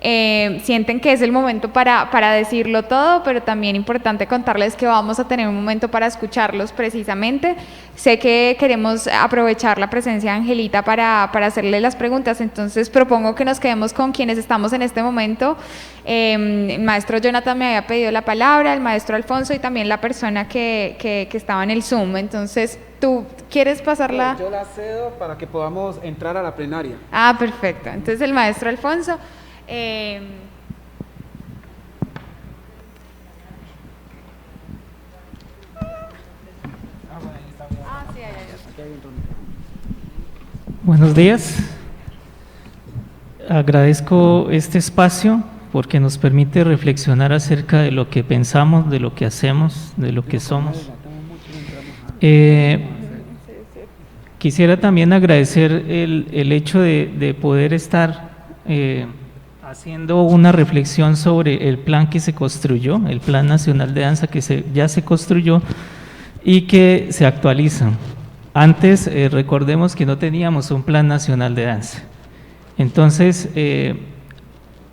Speaker 4: sienten que es el momento para decirlo todo, pero también importante contarles que vamos a tener un momento para escucharlos precisamente. Sé que queremos aprovechar la presencia de Angelita para hacerle las preguntas, entonces propongo que nos quedemos con quienes estamos en este momento. El maestro Jonathan me había pedido la palabra, el maestro Alfonso y también la persona que estaba en el Zoom. Entonces, ¿tú quieres pasarla?
Speaker 10: Yo la cedo para que podamos entrar a la plenaria.
Speaker 4: Ah, perfecto. Entonces el maestro Alfonso.
Speaker 11: Buenos días. Agradezco este espacio porque nos permite reflexionar acerca de lo que pensamos, de lo que hacemos, de lo que somos. Quisiera también agradecer el hecho de poder estar haciendo una reflexión sobre el plan que se construyó, el Plan Nacional de Danza que ya se construyó y que se actualiza. Antes, recordemos que no teníamos un Plan Nacional de Danza. Entonces,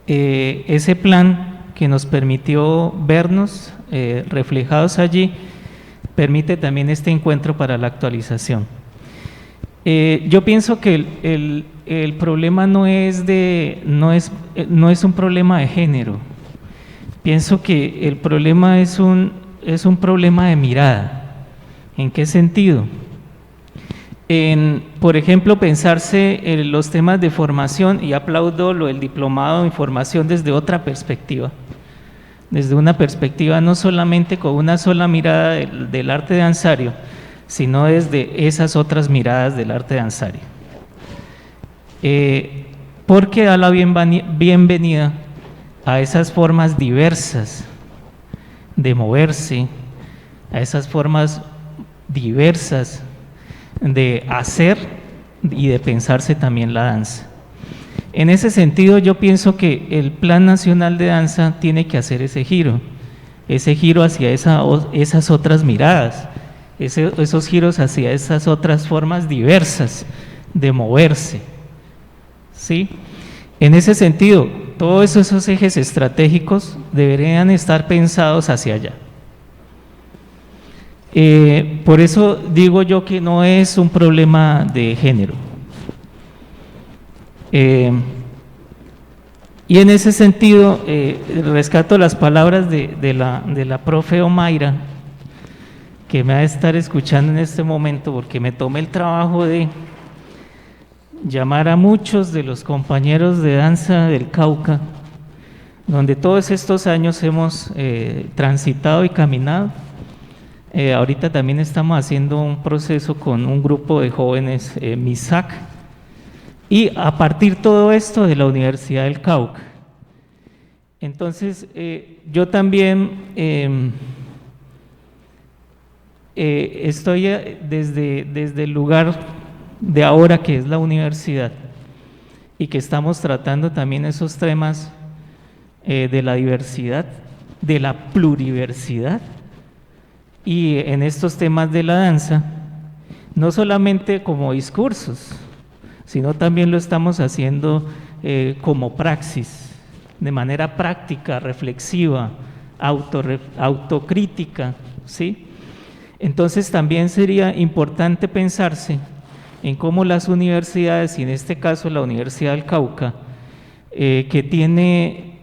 Speaker 11: ese plan que nos permitió vernos reflejados allí, permite también este encuentro para la actualización. Yo pienso que el problema no es un problema de género. Pienso que el problema es un problema de mirada. ¿En qué sentido? Por ejemplo, pensarse en los temas de formación, y aplaudo el diplomado en formación desde otra perspectiva, desde una perspectiva no solamente con una sola mirada del arte danzario, sino desde esas otras miradas del arte danzario. Porque da la bienvenida a esas formas diversas de moverse, a esas formas diversas de hacer y de pensarse también la danza. En ese sentido, yo pienso que el Plan Nacional de Danza tiene que hacer ese giro hacia esas otras miradas, esos giros hacia esas otras formas diversas de moverse, ¿sí? En ese sentido, todos esos ejes estratégicos deberían estar pensados hacia allá. Por eso digo yo que no es un problema de género. Y en ese sentido, rescato las palabras de la profe Omaira, que me va a estar escuchando en este momento, porque me tomé el trabajo de llamar a muchos de los compañeros de danza del Cauca, donde todos estos años hemos transitado y caminado. Ahorita también estamos haciendo un proceso con un grupo de jóvenes MISAC, y a partir de todo esto de la Universidad del Cauca. Entonces, yo también estoy desde el lugar de ahora, que es la universidad, y que estamos tratando también esos temas de la diversidad, de la pluriversidad, y en estos temas de la danza, no solamente como discursos, sino también lo estamos haciendo como praxis, de manera práctica, reflexiva, autocrítica, ¿sí? Entonces también sería importante pensarse en cómo las universidades, y en este caso la Universidad del Cauca, que tiene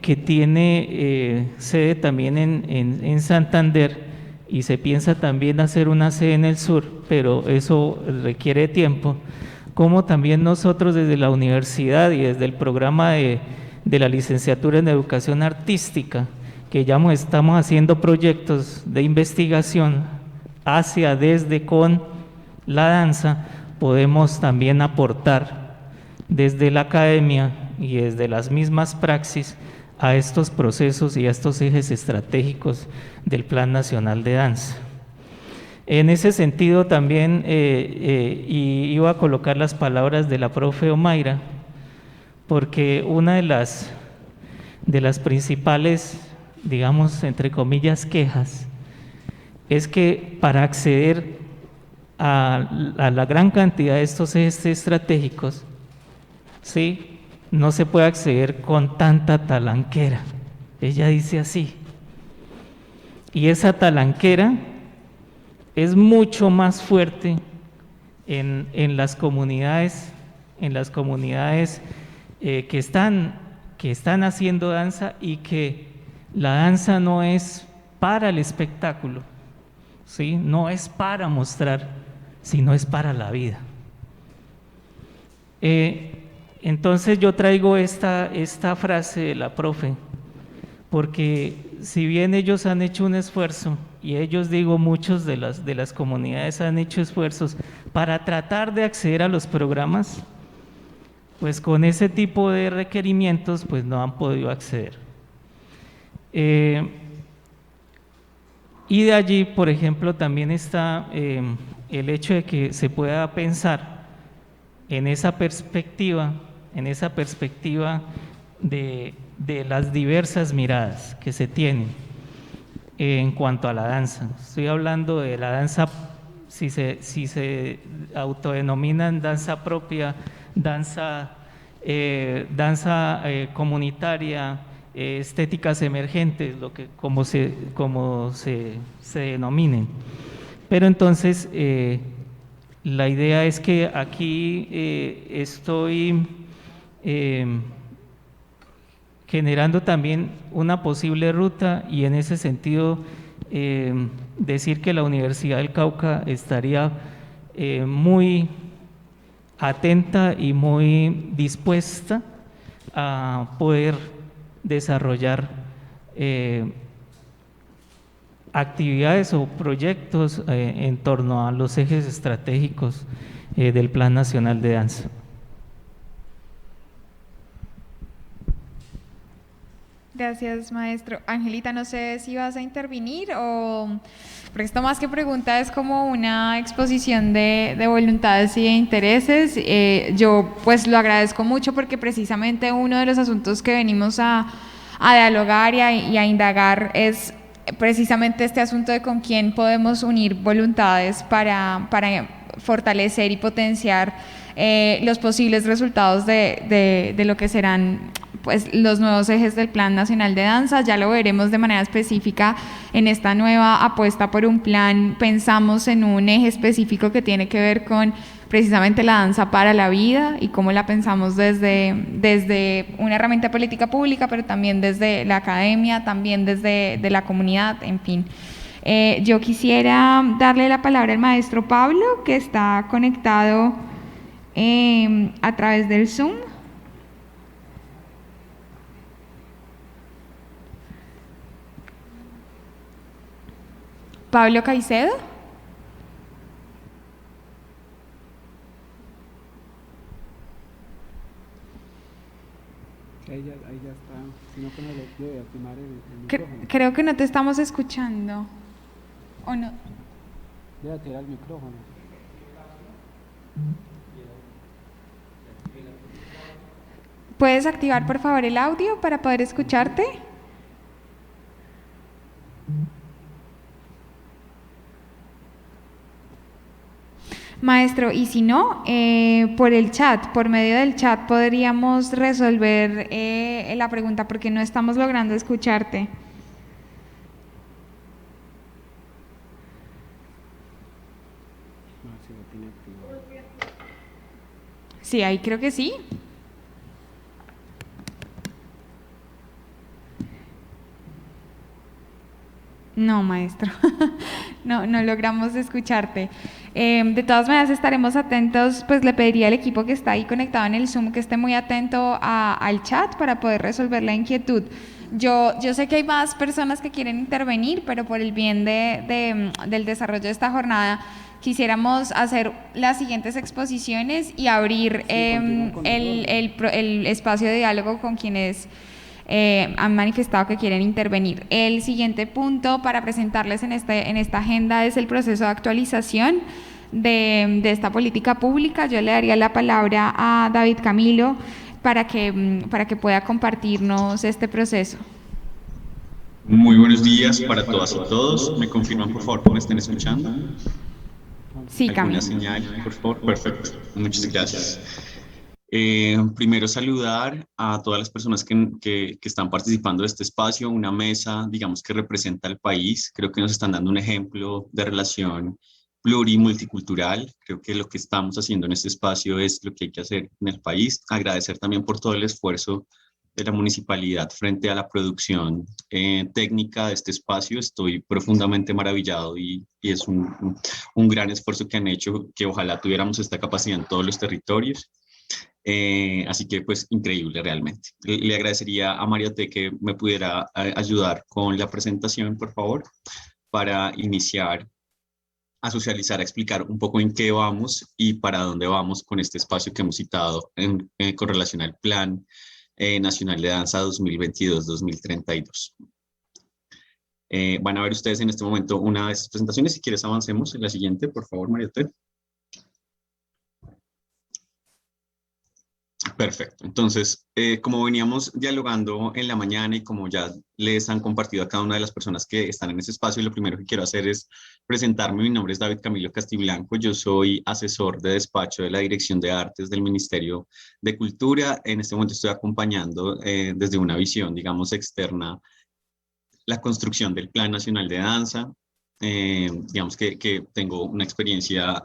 Speaker 11: sede también en Santander, y se piensa también hacer una sede en el sur, pero eso requiere tiempo, como también nosotros desde la universidad y desde el programa de la licenciatura en educación artística, que ya estamos haciendo proyectos de investigación desde con la danza, podemos también aportar desde la academia y desde las mismas praxis a estos procesos y a estos ejes estratégicos del Plan Nacional de Danza. En ese sentido también iba a colocar las palabras de la profe Omaira, porque una de las principales, digamos, entre comillas, quejas, es que para acceder a la gran cantidad de estos ejes estratégicos, ¿sí?, no se puede acceder con tanta talanquera. Ella dice así, y esa talanquera es mucho más fuerte en las comunidades que están haciendo danza, y que la danza no es para el espectáculo, ¿sí?, no es para mostrar, sino es para la vida. Entonces yo traigo esta frase de la profe, porque si bien ellos han hecho un esfuerzo, y ellos, digo, muchos de las comunidades han hecho esfuerzos para tratar de acceder a los programas, pues con ese tipo de requerimientos pues no han podido acceder. Y de allí, por ejemplo, también está el hecho de que se pueda pensar en esa perspectiva de las diversas miradas que se tienen en cuanto a la danza. Estoy hablando de la danza, si se autodenominan danza propia, danza comunitaria, estéticas emergentes, como se denominen. Pero entonces la idea es que aquí estoy generando también una posible ruta, y en ese sentido decir que la Universidad del Cauca estaría muy atenta y muy dispuesta a poder desarrollar actividades o proyectos en torno a los ejes estratégicos del Plan Nacional de Danza.
Speaker 4: Gracias, maestro. Angelita, no sé si vas a intervenir o... Porque esto más que pregunta es como una exposición de voluntades y de intereses. Yo pues lo agradezco mucho porque precisamente uno de los asuntos que venimos a dialogar y a indagar es precisamente este asunto de con quién podemos unir voluntades para fortalecer y potenciar los posibles resultados de lo que serán pues los nuevos ejes del Plan Nacional de Danza. Ya lo veremos de manera específica en esta nueva apuesta por un plan. Pensamos en un eje específico que tiene que ver con precisamente la danza para la vida y cómo la pensamos desde una herramienta política pública, pero también desde la academia, también desde la comunidad, en fin. Yo quisiera darle la palabra al maestro Pablo, que está conectado a través del Zoom. Pablo Caicedo.
Speaker 10: Ahí ya está, sino que no le debe activar el micrófono.
Speaker 4: Creo que no te estamos escuchando. ¿O no?
Speaker 10: Debe activar el micrófono.
Speaker 4: ¿Puedes activar por favor el audio para poder escucharte? Maestro, y si no, por el chat, por medio del chat podríamos resolver la pregunta porque no estamos logrando escucharte. Sí, ahí creo que sí. No, maestro, no logramos escucharte. De todas maneras estaremos atentos, pues le pediría al equipo que está ahí conectado en el Zoom que esté muy atento al chat para poder resolver la inquietud. Yo sé que hay más personas que quieren intervenir, pero por el bien del desarrollo de esta jornada quisiéramos hacer las siguientes exposiciones y abrir el espacio de diálogo con quienes han manifestado que quieren intervenir. El siguiente punto para presentarles en esta agenda es el proceso de actualización de esta política pública. Yo le daría la palabra a David Camilo para que pueda compartirnos este proceso.
Speaker 12: Muy buenos días para todas y todos. ¿Me confirman, por favor, que me estén escuchando?
Speaker 4: Sí, Camilo.
Speaker 12: ¿Alguna señal, por favor? Perfecto. Muchas gracias. Primero saludar a todas las personas que están participando de este espacio, una mesa, digamos, que representa al país. Creo que nos están dando un ejemplo de relación plurimulticultural. Creo que lo que estamos haciendo en este espacio es lo que hay que hacer en el país. Agradecer también por todo el esfuerzo de la municipalidad frente a la producción técnica de este espacio. Estoy profundamente maravillado y es un gran esfuerzo que han hecho, que ojalá tuviéramos esta capacidad en todos los territorios. Así que pues increíble realmente. Le agradecería a Mariote que me pudiera ayudar con la presentación, por favor, para iniciar a socializar, a explicar un poco en qué vamos y para dónde vamos con este espacio que hemos citado con relación al Plan Nacional de Danza 2022-2032. Van a ver ustedes en este momento una de estas presentaciones. Si quieres avancemos en la siguiente, por favor, Mariote. Perfecto. Entonces, como veníamos dialogando en la mañana y como ya les han compartido a cada una de las personas que están en ese espacio, lo primero que quiero hacer es presentarme. Mi nombre es David Camilo Castiblanco. Yo soy asesor de despacho de la Dirección de Artes del Ministerio de Cultura. En este momento estoy acompañando desde una visión, digamos, externa, la construcción del Plan Nacional de Danza. Digamos que tengo una experiencia,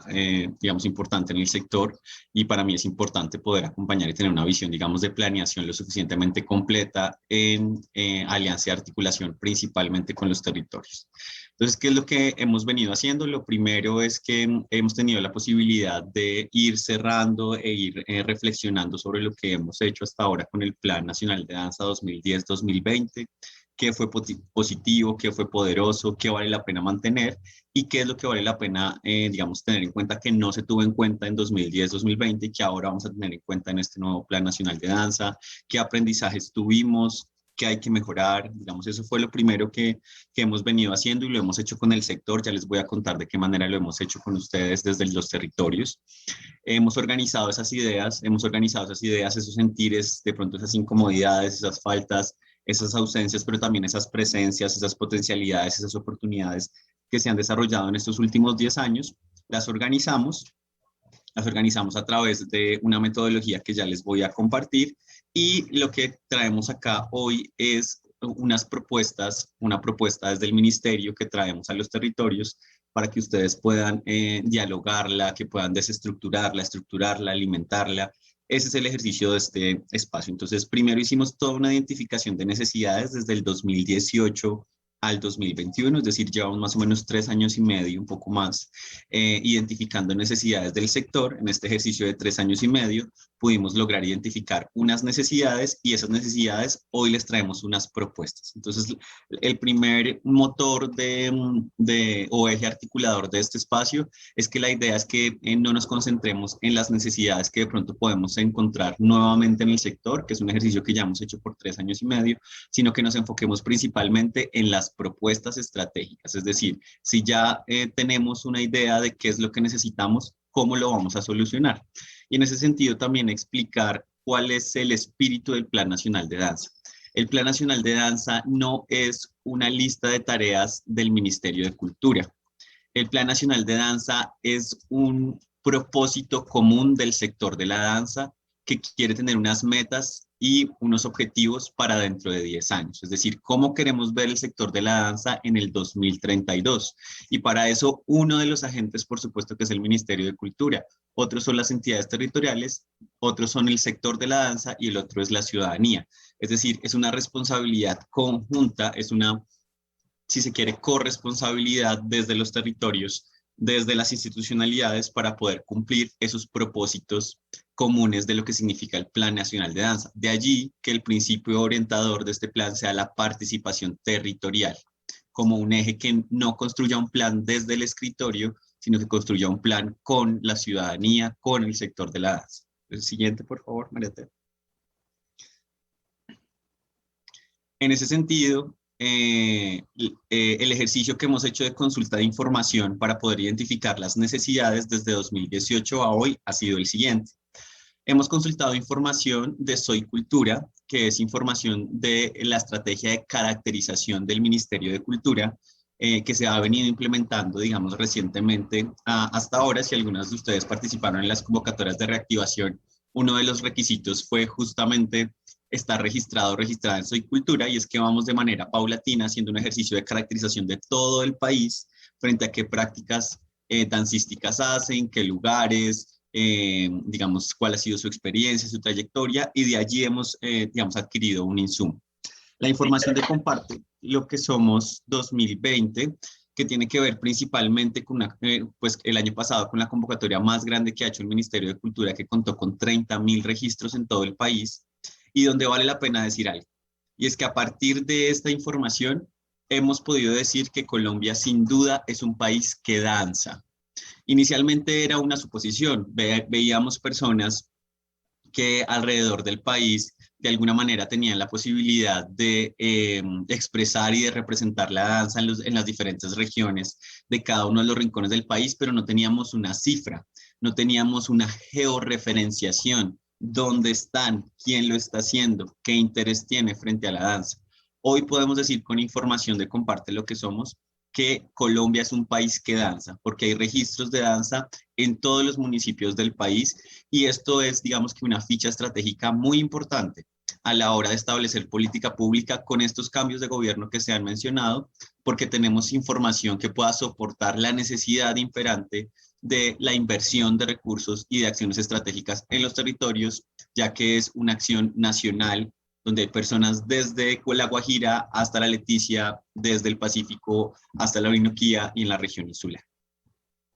Speaker 12: digamos, importante en el sector y para mí es importante poder acompañar y tener una visión, digamos, de planeación lo suficientemente completa en alianza y articulación principalmente con los territorios. Entonces, ¿qué es lo que hemos venido haciendo? Lo primero es que hemos tenido la posibilidad de ir cerrando e ir reflexionando sobre lo que hemos hecho hasta ahora con el Plan Nacional de Danza 2010-2020. Qué fue positivo, qué fue poderoso, qué vale la pena mantener y qué es lo que vale la pena, digamos, tener en cuenta que no se tuvo en cuenta en 2010-2020 y que ahora vamos a tener en cuenta en este nuevo Plan Nacional de Danza, qué aprendizajes tuvimos, qué hay que mejorar. Digamos, eso fue lo primero que hemos venido haciendo y lo hemos hecho con el sector. Ya les voy a contar de qué manera lo hemos hecho con ustedes desde los territorios. Hemos organizado esas ideas, esos sentires, de pronto esas incomodidades, esas faltas, esas ausencias, pero también esas presencias, esas potencialidades, esas oportunidades que se han desarrollado en estos últimos 10 años. Las organizamos a través de una metodología que ya les voy a compartir, y lo que traemos acá hoy es una propuesta desde el ministerio que traemos a los territorios para que ustedes puedan dialogarla, que puedan desestructurarla, estructurarla, alimentarla. Ese es el ejercicio de este espacio. Entonces, primero hicimos toda una identificación de necesidades desde el 2018 al 2021, es decir, llevamos más o menos 3 años y medio, un poco más, identificando necesidades del sector. En este ejercicio de 3 años y medio pudimos lograr identificar unas necesidades, y esas necesidades hoy les traemos unas propuestas. Entonces, el primer motor o eje articulador de este espacio es que la idea es que no nos concentremos en las necesidades que de pronto podemos encontrar nuevamente en el sector, que es un ejercicio que ya hemos hecho por 3 años y medio, sino que nos enfoquemos principalmente en las propuestas estratégicas. Es decir, si ya tenemos una idea de qué es lo que necesitamos, ¿cómo lo vamos a solucionar? Y en ese sentido también explicar cuál es el espíritu del Plan Nacional de Danza. El Plan Nacional de Danza no es una lista de tareas del Ministerio de Cultura. El Plan Nacional de Danza es un propósito común del sector de la danza que quiere tener unas metas y unos objetivos para dentro de 10 años. Es decir, cómo queremos ver el sector de la danza en el 2032. Y para eso, uno de los agentes, por supuesto, que es el Ministerio de Cultura. Otros son las entidades territoriales, otros son el sector de la danza y el otro es la ciudadanía. Es decir, es una responsabilidad conjunta, es una, si se quiere, corresponsabilidad desde los territorios, desde las institucionalidades, para poder cumplir esos propósitos comunes de lo que significa el Plan Nacional de Danza. De allí que el principio orientador de este plan sea la participación territorial, como un eje que no construya un plan desde el escritorio, sino que construya un plan con la ciudadanía, con el sector de la danza. El siguiente, por favor, María Teresa. En ese sentido, el ejercicio que hemos hecho de consulta de información para poder identificar las necesidades desde 2018 a hoy ha sido el siguiente. Hemos consultado información de Soy Cultura, que es información de la estrategia de caracterización del Ministerio de Cultura, que se ha venido implementando, digamos, recientemente hasta ahora. Si algunas de ustedes participaron en las convocatorias de reactivación, uno de los requisitos fue justamente estar registrada en Soy Cultura, y es que vamos de manera paulatina haciendo un ejercicio de caracterización de todo el país frente a qué prácticas dancísticas hacen, qué lugares, digamos, cuál ha sido su experiencia, su trayectoria, y de allí hemos, digamos, adquirido un insumo. La información de Comparte lo que somos 2020, que tiene que ver principalmente con pues el año pasado con la convocatoria más grande que ha hecho el Ministerio de Cultura, que contó con 30.000 registros en todo el país, y donde vale la pena decir algo. Y es que a partir de esta información hemos podido decir que Colombia sin duda es un país que danza. Inicialmente era una suposición, veíamos personas que alrededor del país de alguna manera tenían la posibilidad de expresar y de representar la danza en las diferentes regiones de cada uno de los rincones del país, pero no teníamos una cifra, no teníamos una georreferenciación. ¿Dónde están? ¿Quién lo está haciendo? ¿Qué interés tiene frente a la danza? Hoy podemos decir con información de Comparte lo que somos, que Colombia es un país que danza, porque hay registros de danza en todos los municipios del país, y esto es, digamos, que una ficha estratégica muy importante a la hora de establecer política pública con estos cambios de gobierno que se han mencionado, porque tenemos información que pueda soportar la necesidad imperante de la inversión de recursos y de acciones estratégicas en los territorios, ya que es una acción nacional donde hay personas desde La Guajira hasta la Leticia, desde el Pacífico hasta la Orinoquía y en la región insular.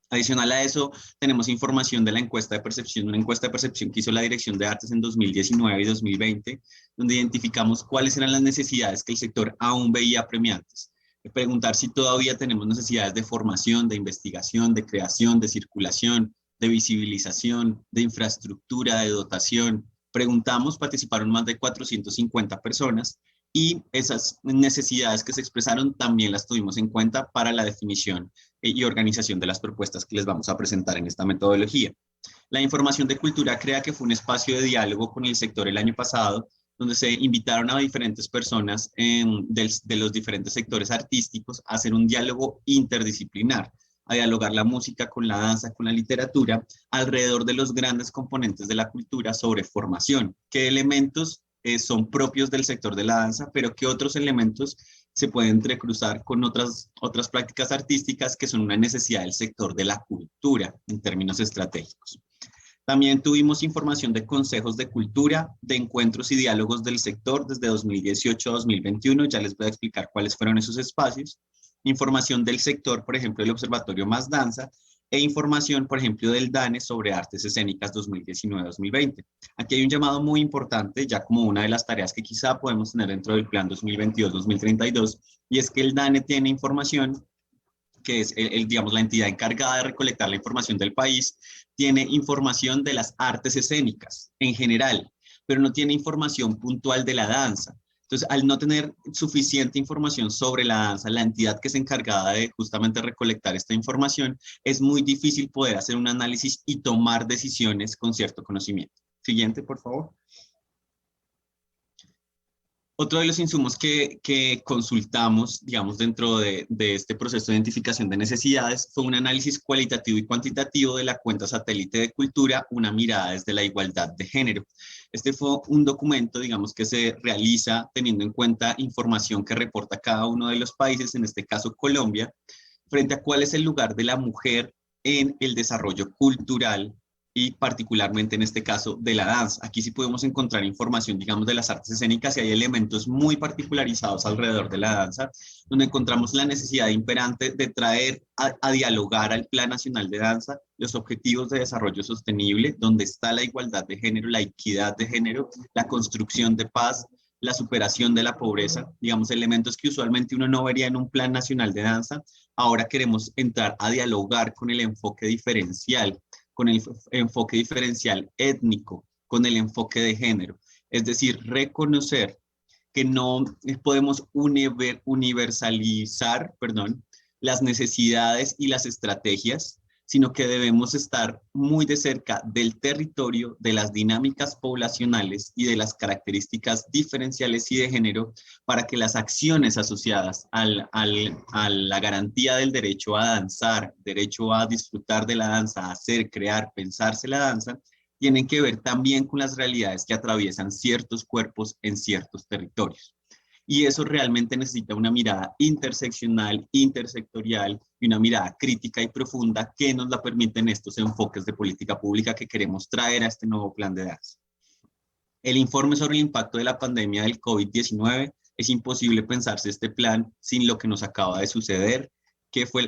Speaker 12: Adicional a eso, tenemos información de la encuesta de percepción, una encuesta de percepción que hizo la Dirección de Artes en 2019 y 2020, donde identificamos cuáles eran las necesidades que el sector aún veía apremiantes. Preguntar si todavía tenemos necesidades de formación, de investigación, de creación, de circulación, de visibilización, de infraestructura, de dotación. Preguntamos, participaron más de 450 personas y esas necesidades que se expresaron también las tuvimos en cuenta para la definición y organización de las propuestas que les vamos a presentar en esta metodología. La información de cultura crea que fue un espacio de diálogo con el sector el año pasado, donde se invitaron a diferentes personas de los diferentes sectores artísticos a hacer un diálogo interdisciplinar, a dialogar la música con la danza, con la literatura, alrededor de los grandes componentes de la cultura sobre formación. ¿Qué elementos son propios del sector de la danza, pero qué otros elementos se pueden entrecruzar con otras prácticas artísticas que son una necesidad del sector de la cultura en términos estratégicos? También tuvimos información de consejos de cultura, de encuentros y diálogos del sector desde 2018 a 2021. Ya les voy a explicar cuáles fueron esos espacios. Información del sector, por ejemplo, del Observatorio Más Danza, e información, por ejemplo, del DANE sobre artes escénicas 2019-2020. Aquí hay un llamado muy importante, ya como una de las tareas que quizá podemos tener dentro del plan 2022-2032, y es que el DANE tiene información, que es digamos, la entidad encargada de recolectar la información del país, tiene información de las artes escénicas en general, pero no tiene información puntual de la danza. Entonces, al no tener suficiente información sobre la danza, la entidad que es encargada de justamente recolectar esta información, es muy difícil poder hacer un análisis y tomar decisiones con cierto conocimiento. Siguiente, por favor. Otro de los insumos que consultamos, digamos, dentro de este proceso de identificación de necesidades fue un análisis cualitativo y cuantitativo de la cuenta satélite de cultura, una mirada desde la igualdad de género. Este fue un documento, digamos, que se realiza teniendo en cuenta información que reporta cada uno de los países, en este caso Colombia, frente a cuál es el lugar de la mujer en el desarrollo cultural y particularmente en este caso de la danza. Aquí sí podemos encontrar información, digamos, de las artes escénicas y hay elementos muy particularizados alrededor de la danza, donde encontramos la necesidad imperante de traer a dialogar al Plan Nacional de Danza los objetivos de desarrollo sostenible, donde está la igualdad de género, la equidad de género, la construcción de paz, la superación de la pobreza, digamos, elementos que usualmente uno no vería en un Plan Nacional de Danza. Ahora queremos entrar a dialogar con el enfoque diferencial, con el enfoque diferencial étnico, con el enfoque de género. Es decir, reconocer que no podemos universalizar, las necesidades y las estrategias, sino que debemos estar muy de cerca del territorio, de las dinámicas poblacionales y de las características diferenciales y de género para que las acciones asociadas a la garantía del derecho a danzar, derecho a disfrutar de la danza, a hacer, crear, pensarse la danza, tienen que ver también con las realidades que atraviesan ciertos cuerpos en ciertos territorios. Y eso realmente necesita una mirada interseccional, intersectorial y una mirada crítica y profunda que nos la permiten estos enfoques de política pública que queremos traer a este nuevo plan de danza. El informe sobre el impacto de la pandemia del COVID-19, es imposible pensarse este plan sin lo que nos acaba de suceder.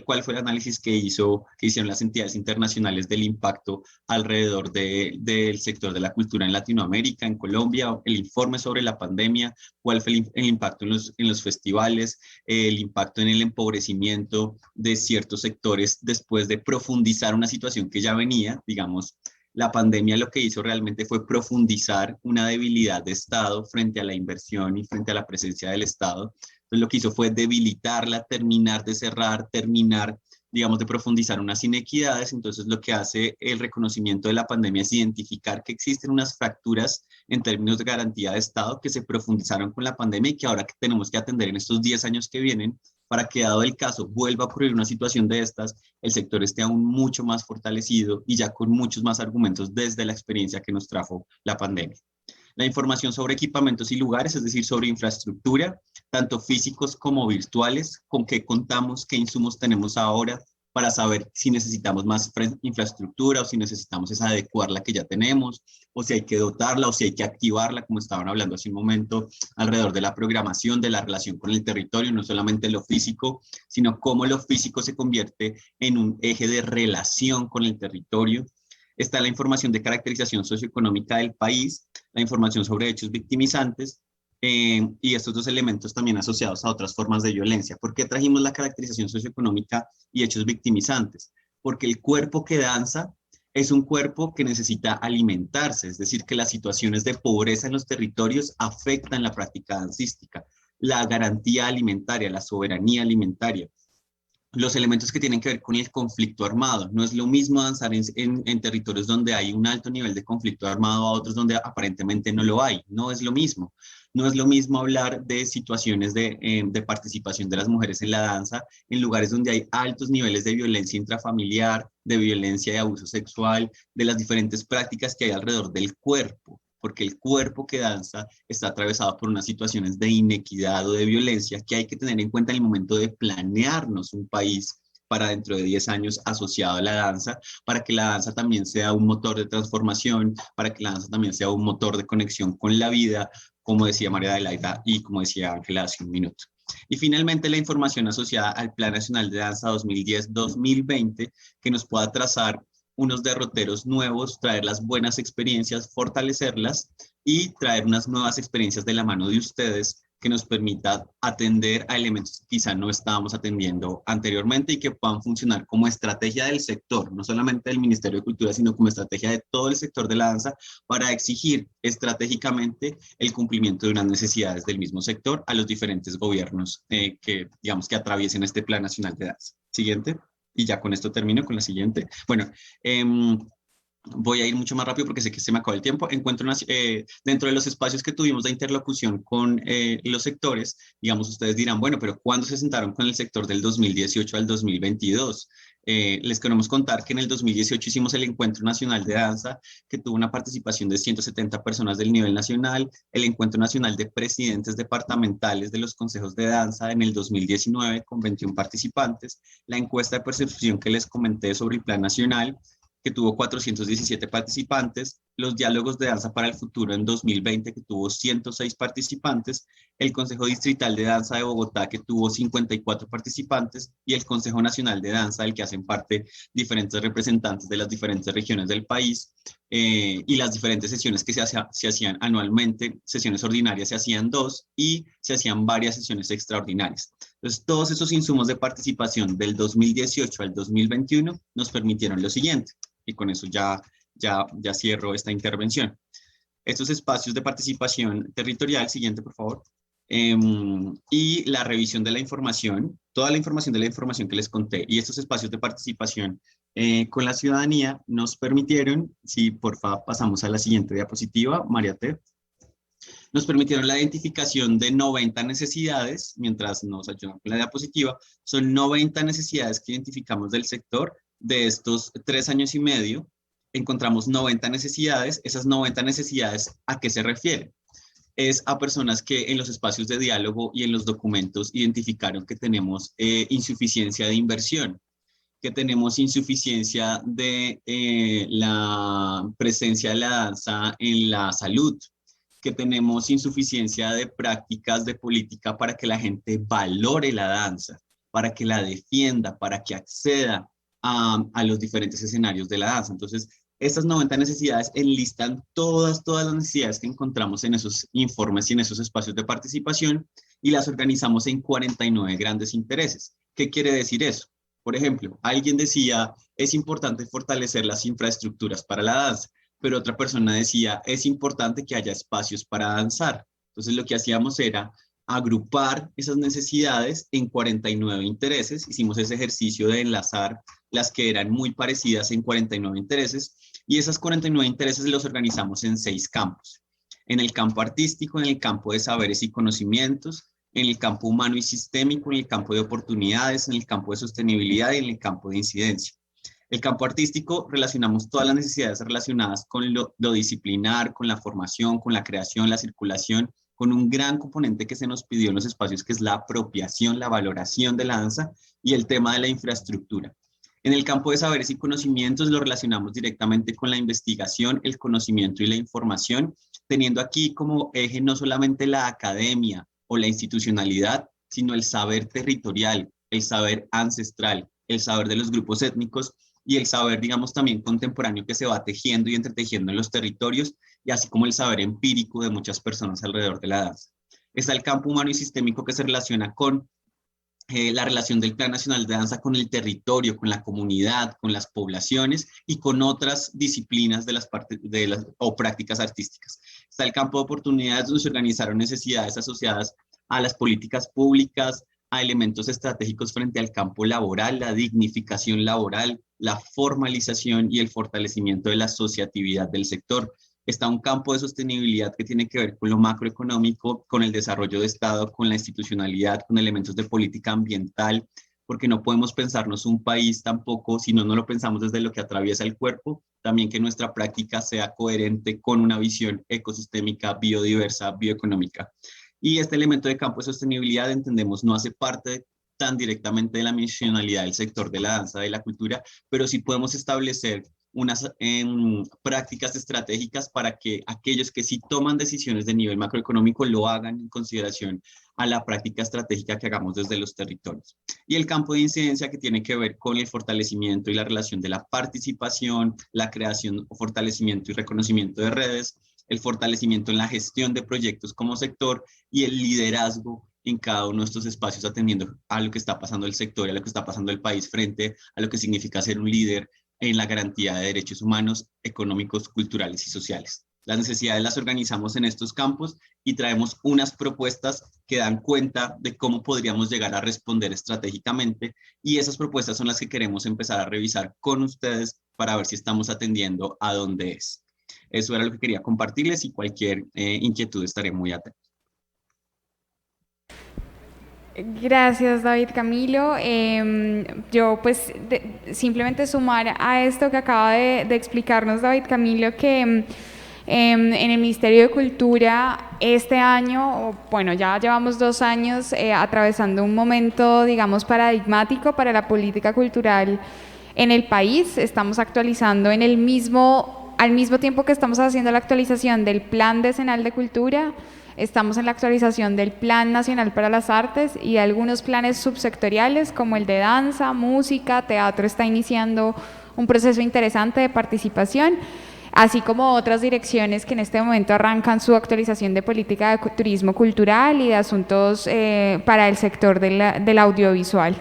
Speaker 12: ¿Cuál fue el análisis que hicieron las entidades internacionales del impacto alrededor del sector de la cultura en Latinoamérica, en Colombia? El informe sobre la pandemia, ¿cuál fue el impacto en los festivales? El impacto en el empobrecimiento de ciertos sectores después de profundizar una situación que ya venía, digamos. La pandemia lo que hizo realmente fue profundizar una debilidad de Estado frente a la inversión y frente a la presencia del Estado. Entonces lo que hizo fue debilitarla, terminar de cerrar, digamos, de profundizar unas inequidades. Entonces lo que hace el reconocimiento de la pandemia es identificar que existen unas fracturas en términos de garantía de Estado que se profundizaron con la pandemia y que ahora tenemos que atender en estos 10 años que vienen para que, dado el caso, vuelva a ocurrir una situación de estas, el sector esté aún mucho más fortalecido y ya con muchos más argumentos desde la experiencia que nos trajo la pandemia. La información sobre equipamientos y lugares, es decir, sobre infraestructura, tanto físicos como virtuales, con qué contamos, qué insumos tenemos ahora para saber si necesitamos más infraestructura o si necesitamos es adecuar la que ya tenemos, o si hay que dotarla o si hay que activarla, como estaban hablando hace un momento, alrededor de la programación, de la relación con el territorio, no solamente lo físico, sino cómo lo físico se convierte en un eje de relación con el territorio. Está la información de caracterización socioeconómica del país, la información sobre hechos victimizantes y estos dos elementos también asociados a otras formas de violencia. ¿Por qué trajimos la caracterización socioeconómica y hechos victimizantes? Porque el cuerpo que danza es un cuerpo que necesita alimentarse, es decir, que las situaciones de pobreza en los territorios afectan la práctica dancística. la garantía alimentaria, la soberanía alimentaria. Los elementos que tienen que ver con el conflicto armado. No es lo mismo danzar en territorios donde hay un alto nivel de conflicto armado a otros donde aparentemente no lo hay. No es lo mismo. No es lo mismo hablar de situaciones de participación de las mujeres en la danza en lugares donde hay altos niveles de violencia intrafamiliar, de violencia y abuso sexual, de las diferentes prácticas que hay alrededor del cuerpo, porque el cuerpo que danza está atravesado por unas situaciones de inequidad o de violencia que hay que tener en cuenta en el momento de planearnos un país para dentro de 10 años asociado a la danza, para que la danza también sea un motor de transformación, para que la danza también sea un motor de conexión con la vida, como decía María Adelaida y como decía Ángela hace un minuto. Y finalmente la información asociada al Plan Nacional de Danza 2010-2020 que nos pueda trazar unos derroteros nuevos, traer las buenas experiencias, fortalecerlas y traer unas nuevas experiencias de la mano de ustedes que nos permita atender a elementos que quizá no estábamos atendiendo anteriormente y que puedan funcionar como estrategia del sector, no solamente del Ministerio de Cultura, sino como estrategia de todo el sector de la danza para exigir estratégicamente el cumplimiento de unas necesidades del mismo sector a los diferentes gobiernos que, digamos, que atraviesen este Plan Nacional de Danza. Siguiente. Y ya con esto termino con la siguiente. Bueno, voy a ir mucho más rápido porque sé que se me acaba el tiempo. Encuentro dentro de los espacios que tuvimos de interlocución con los sectores, digamos, ustedes dirán, bueno, pero ¿cuándo se sentaron con el sector del 2018 al 2022? Les queremos contar que en el 2018 hicimos el Encuentro Nacional de Danza, que tuvo una participación de 170 personas del nivel nacional, el Encuentro Nacional de Presidentes Departamentales de los Consejos de Danza en el 2019 con 21 participantes, la encuesta de percepción que les comenté sobre el Plan Nacional, que tuvo 417 participantes, los diálogos de danza para el futuro en 2020, que tuvo 106 participantes, el Consejo Distrital de Danza de Bogotá, que tuvo 54 participantes, y el Consejo Nacional de Danza, del que hacen parte diferentes representantes de las diferentes regiones del país, y las diferentes sesiones que se hacían anualmente, sesiones ordinarias se hacían 2 y se hacían varias sesiones extraordinarias. Entonces, todos esos insumos de participación del 2018 al 2021 nos permitieron lo siguiente, y con eso ya cierro esta intervención. Estos espacios de participación territorial, siguiente por favor, y la revisión de la información, toda la información de la información que les conté, y estos espacios de participación con la ciudadanía nos permitieron, si por favor pasamos a la siguiente diapositiva, María T., nos permitieron la identificación de 90 necesidades, mientras nos ayudan con la diapositiva, son 90 necesidades que identificamos del sector. De estos 3 años y medio, encontramos 90 necesidades. Esas 90 necesidades, ¿a qué se refieren? Es a personas que en los espacios de diálogo y en los documentos identificaron que tenemos insuficiencia de inversión, que tenemos insuficiencia de la presencia de la danza en la salud, que tenemos insuficiencia de prácticas de política para que la gente valore la danza, para que la defienda, para que acceda a los diferentes escenarios de la danza. Entonces, estas 90 necesidades enlistan todas las necesidades que encontramos en esos informes y en esos espacios de participación y las organizamos en 49 grandes intereses. ¿Qué quiere decir eso? Por ejemplo, alguien decía, es importante fortalecer las infraestructuras para la danza, pero otra persona decía, es importante que haya espacios para danzar. Entonces, lo que hacíamos era agrupar esas necesidades en 49 intereses. Hicimos ese ejercicio de enlazar las que eran muy parecidas en 49 intereses y esas 49 intereses los organizamos en 6 campos. En el campo artístico, en el campo de saberes y conocimientos, en el campo humano y sistémico, en el campo de oportunidades, en el campo de sostenibilidad y en el campo de incidencia. El campo artístico relacionamos todas las necesidades relacionadas con lo disciplinar, con la formación, con la creación, la circulación, con un gran componente que se nos pidió en los espacios, que es la apropiación, la valoración de la danza y el tema de la infraestructura. En el campo de saberes y conocimientos lo relacionamos directamente con la investigación, el conocimiento y la información, teniendo aquí como eje no solamente la academia o la institucionalidad, sino el saber territorial, el saber ancestral, el saber de los grupos étnicos y el saber, digamos, también contemporáneo que se va tejiendo y entretejiendo en los territorios, y así como el saber empírico de muchas personas alrededor de la danza. Está el campo humano y sistémico que se relaciona con la relación del Plan Nacional de Danza con el territorio, con la comunidad, con las poblaciones y con otras disciplinas o prácticas artísticas. Está el campo de oportunidades donde se organizaron necesidades asociadas a las políticas públicas, a elementos estratégicos frente al campo laboral, la dignificación laboral, la formalización y el fortalecimiento de la asociatividad del sector. Está un campo de sostenibilidad que tiene que ver con lo macroeconómico, con el desarrollo de Estado, con la institucionalidad, con elementos de política ambiental, porque no podemos pensarnos un país tampoco si no lo pensamos desde lo que atraviesa el cuerpo, también que nuestra práctica sea coherente con una visión ecosistémica, biodiversa, bioeconómica. Y este elemento de campo de sostenibilidad, entendemos, no hace parte tan directamente de la misionalidad del sector de la danza, de la cultura, pero sí podemos establecer unas prácticas estratégicas para que aquellos que sí toman decisiones de nivel macroeconómico lo hagan en consideración a la práctica estratégica que hagamos desde los territorios. Y el campo de incidencia que tiene que ver con el fortalecimiento y la relación de la participación, la creación, fortalecimiento y reconocimiento de redes, el fortalecimiento en la gestión de proyectos como sector y el liderazgo en cada uno de estos espacios atendiendo a lo que está pasando el sector y a lo que está pasando el país frente a lo que significa ser un líder en la garantía de derechos humanos, económicos, culturales y sociales. Las necesidades las organizamos en estos campos y traemos unas propuestas que dan cuenta de cómo podríamos llegar a responder estratégicamente, y esas propuestas son las que queremos empezar a revisar con ustedes para ver si estamos atendiendo a dónde es. Eso era lo que quería compartirles y cualquier inquietud estaré muy atento.
Speaker 4: Gracias, David Camilo. Yo pues simplemente sumar a esto que acaba de explicarnos David Camilo, que en el Ministerio de Cultura este año, bueno, ya llevamos 2 años atravesando un momento, digamos, paradigmático para la política cultural en el país. Estamos actualizando al mismo tiempo que estamos haciendo la actualización del Plan Decenal de Cultura, estamos en la actualización del Plan Nacional para las Artes y algunos planes subsectoriales como el de danza, música, teatro está iniciando un proceso interesante de participación, así como otras direcciones que en este momento arrancan su actualización de política de turismo cultural y de asuntos para el sector del audiovisual.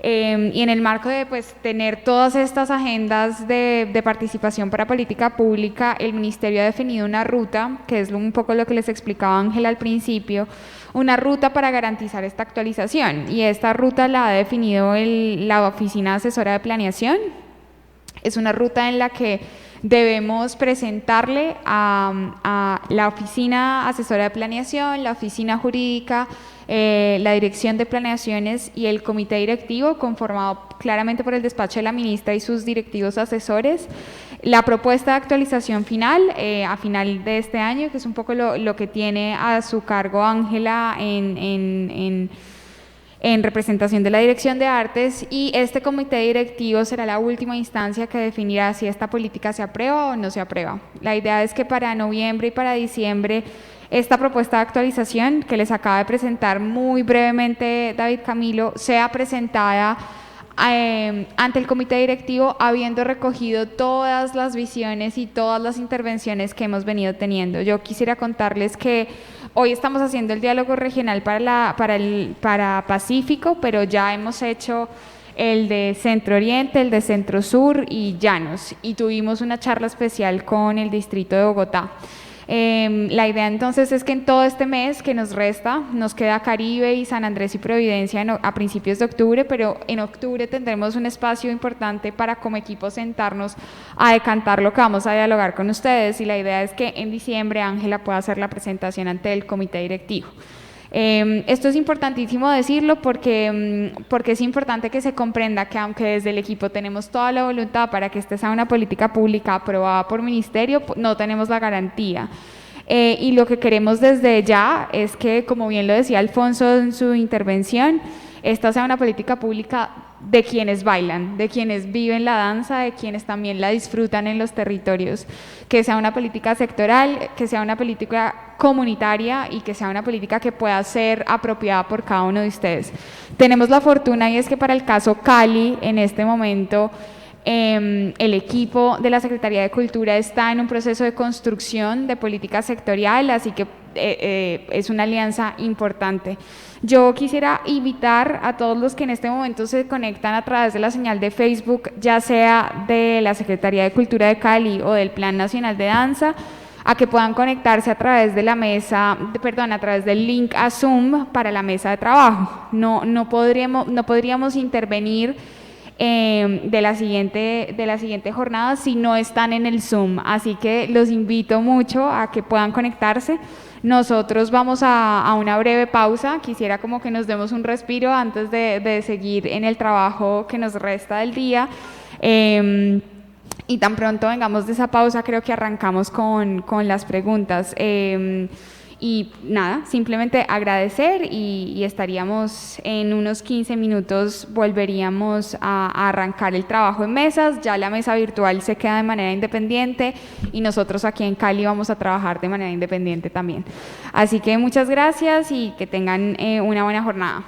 Speaker 4: Y en el marco de pues, tener todas estas agendas de participación para política pública, el Ministerio ha definido una ruta, que es un poco lo que les explicaba Ángela al principio, una ruta para garantizar esta actualización, y esta ruta la ha definido la Oficina Asesora de Planeación. Es una ruta en la que debemos presentarle a la Oficina Asesora de Planeación, la Oficina Jurídica, la Dirección de Planeaciones y el Comité Directivo, conformado claramente por el despacho de la ministra y sus directivos asesores, la propuesta de actualización final a final de este año, que es un poco lo que tiene a su cargo Ángela en representación de la Dirección de Artes, y este comité directivo será la última instancia que definirá si esta política se aprueba o no se aprueba. La idea es que para noviembre y para diciembre esta propuesta de actualización que les acaba de presentar muy brevemente David Camilo sea presentada ante el comité directivo, habiendo recogido todas las visiones y todas las intervenciones que hemos venido teniendo. Yo quisiera contarles que hoy estamos haciendo el diálogo regional para Pacífico, pero ya hemos hecho el de Centro Oriente, el de Centro Sur y Llanos, y tuvimos una charla especial con el distrito de Bogotá. La idea entonces es que en todo este mes que nos resta, nos queda Caribe y San Andrés y Providencia a principios de octubre, pero en octubre tendremos un espacio importante para como equipo sentarnos a decantar lo que vamos a dialogar con ustedes, y la idea es que en diciembre Ángela pueda hacer la presentación ante el comité directivo. Esto es importantísimo decirlo porque es importante que se comprenda que aunque desde el equipo tenemos toda la voluntad para que esta sea una política pública aprobada por ministerio, no tenemos la garantía. Y lo que queremos desde ya es que, como bien lo decía Alfonso en su intervención, esta sea una política pública de quienes bailan, de quienes viven la danza, de quienes también la disfrutan en los territorios, que sea una política sectoral, que sea una política comunitaria y que sea una política que pueda ser apropiada por cada uno de ustedes. Tenemos la fortuna, y es que para el caso Cali, en este momento, el equipo de la Secretaría de Cultura está en un proceso de construcción de política sectorial, así que es una alianza importante. Yo quisiera invitar a todos los que en este momento se conectan a través de la señal de Facebook, ya sea de la Secretaría de Cultura de Cali o del Plan Nacional de Danza, a que puedan conectarse a través de la mesa, perdón, a través del link a Zoom para la mesa de trabajo. No podríamos intervenir de la siguiente jornada si no están en el Zoom, así que los invito mucho a que puedan conectarse. Nosotros vamos a una breve pausa, quisiera como que nos demos un respiro antes de seguir en el trabajo que nos resta del día. Y tan pronto vengamos de esa pausa, creo que arrancamos con las preguntas. Y nada, simplemente agradecer y estaríamos en unos 15 minutos, volveríamos a arrancar el trabajo en mesas. Ya la mesa virtual se queda de manera independiente y nosotros aquí en Cali vamos a trabajar de manera independiente también. Así que muchas gracias y que tengan una buena jornada.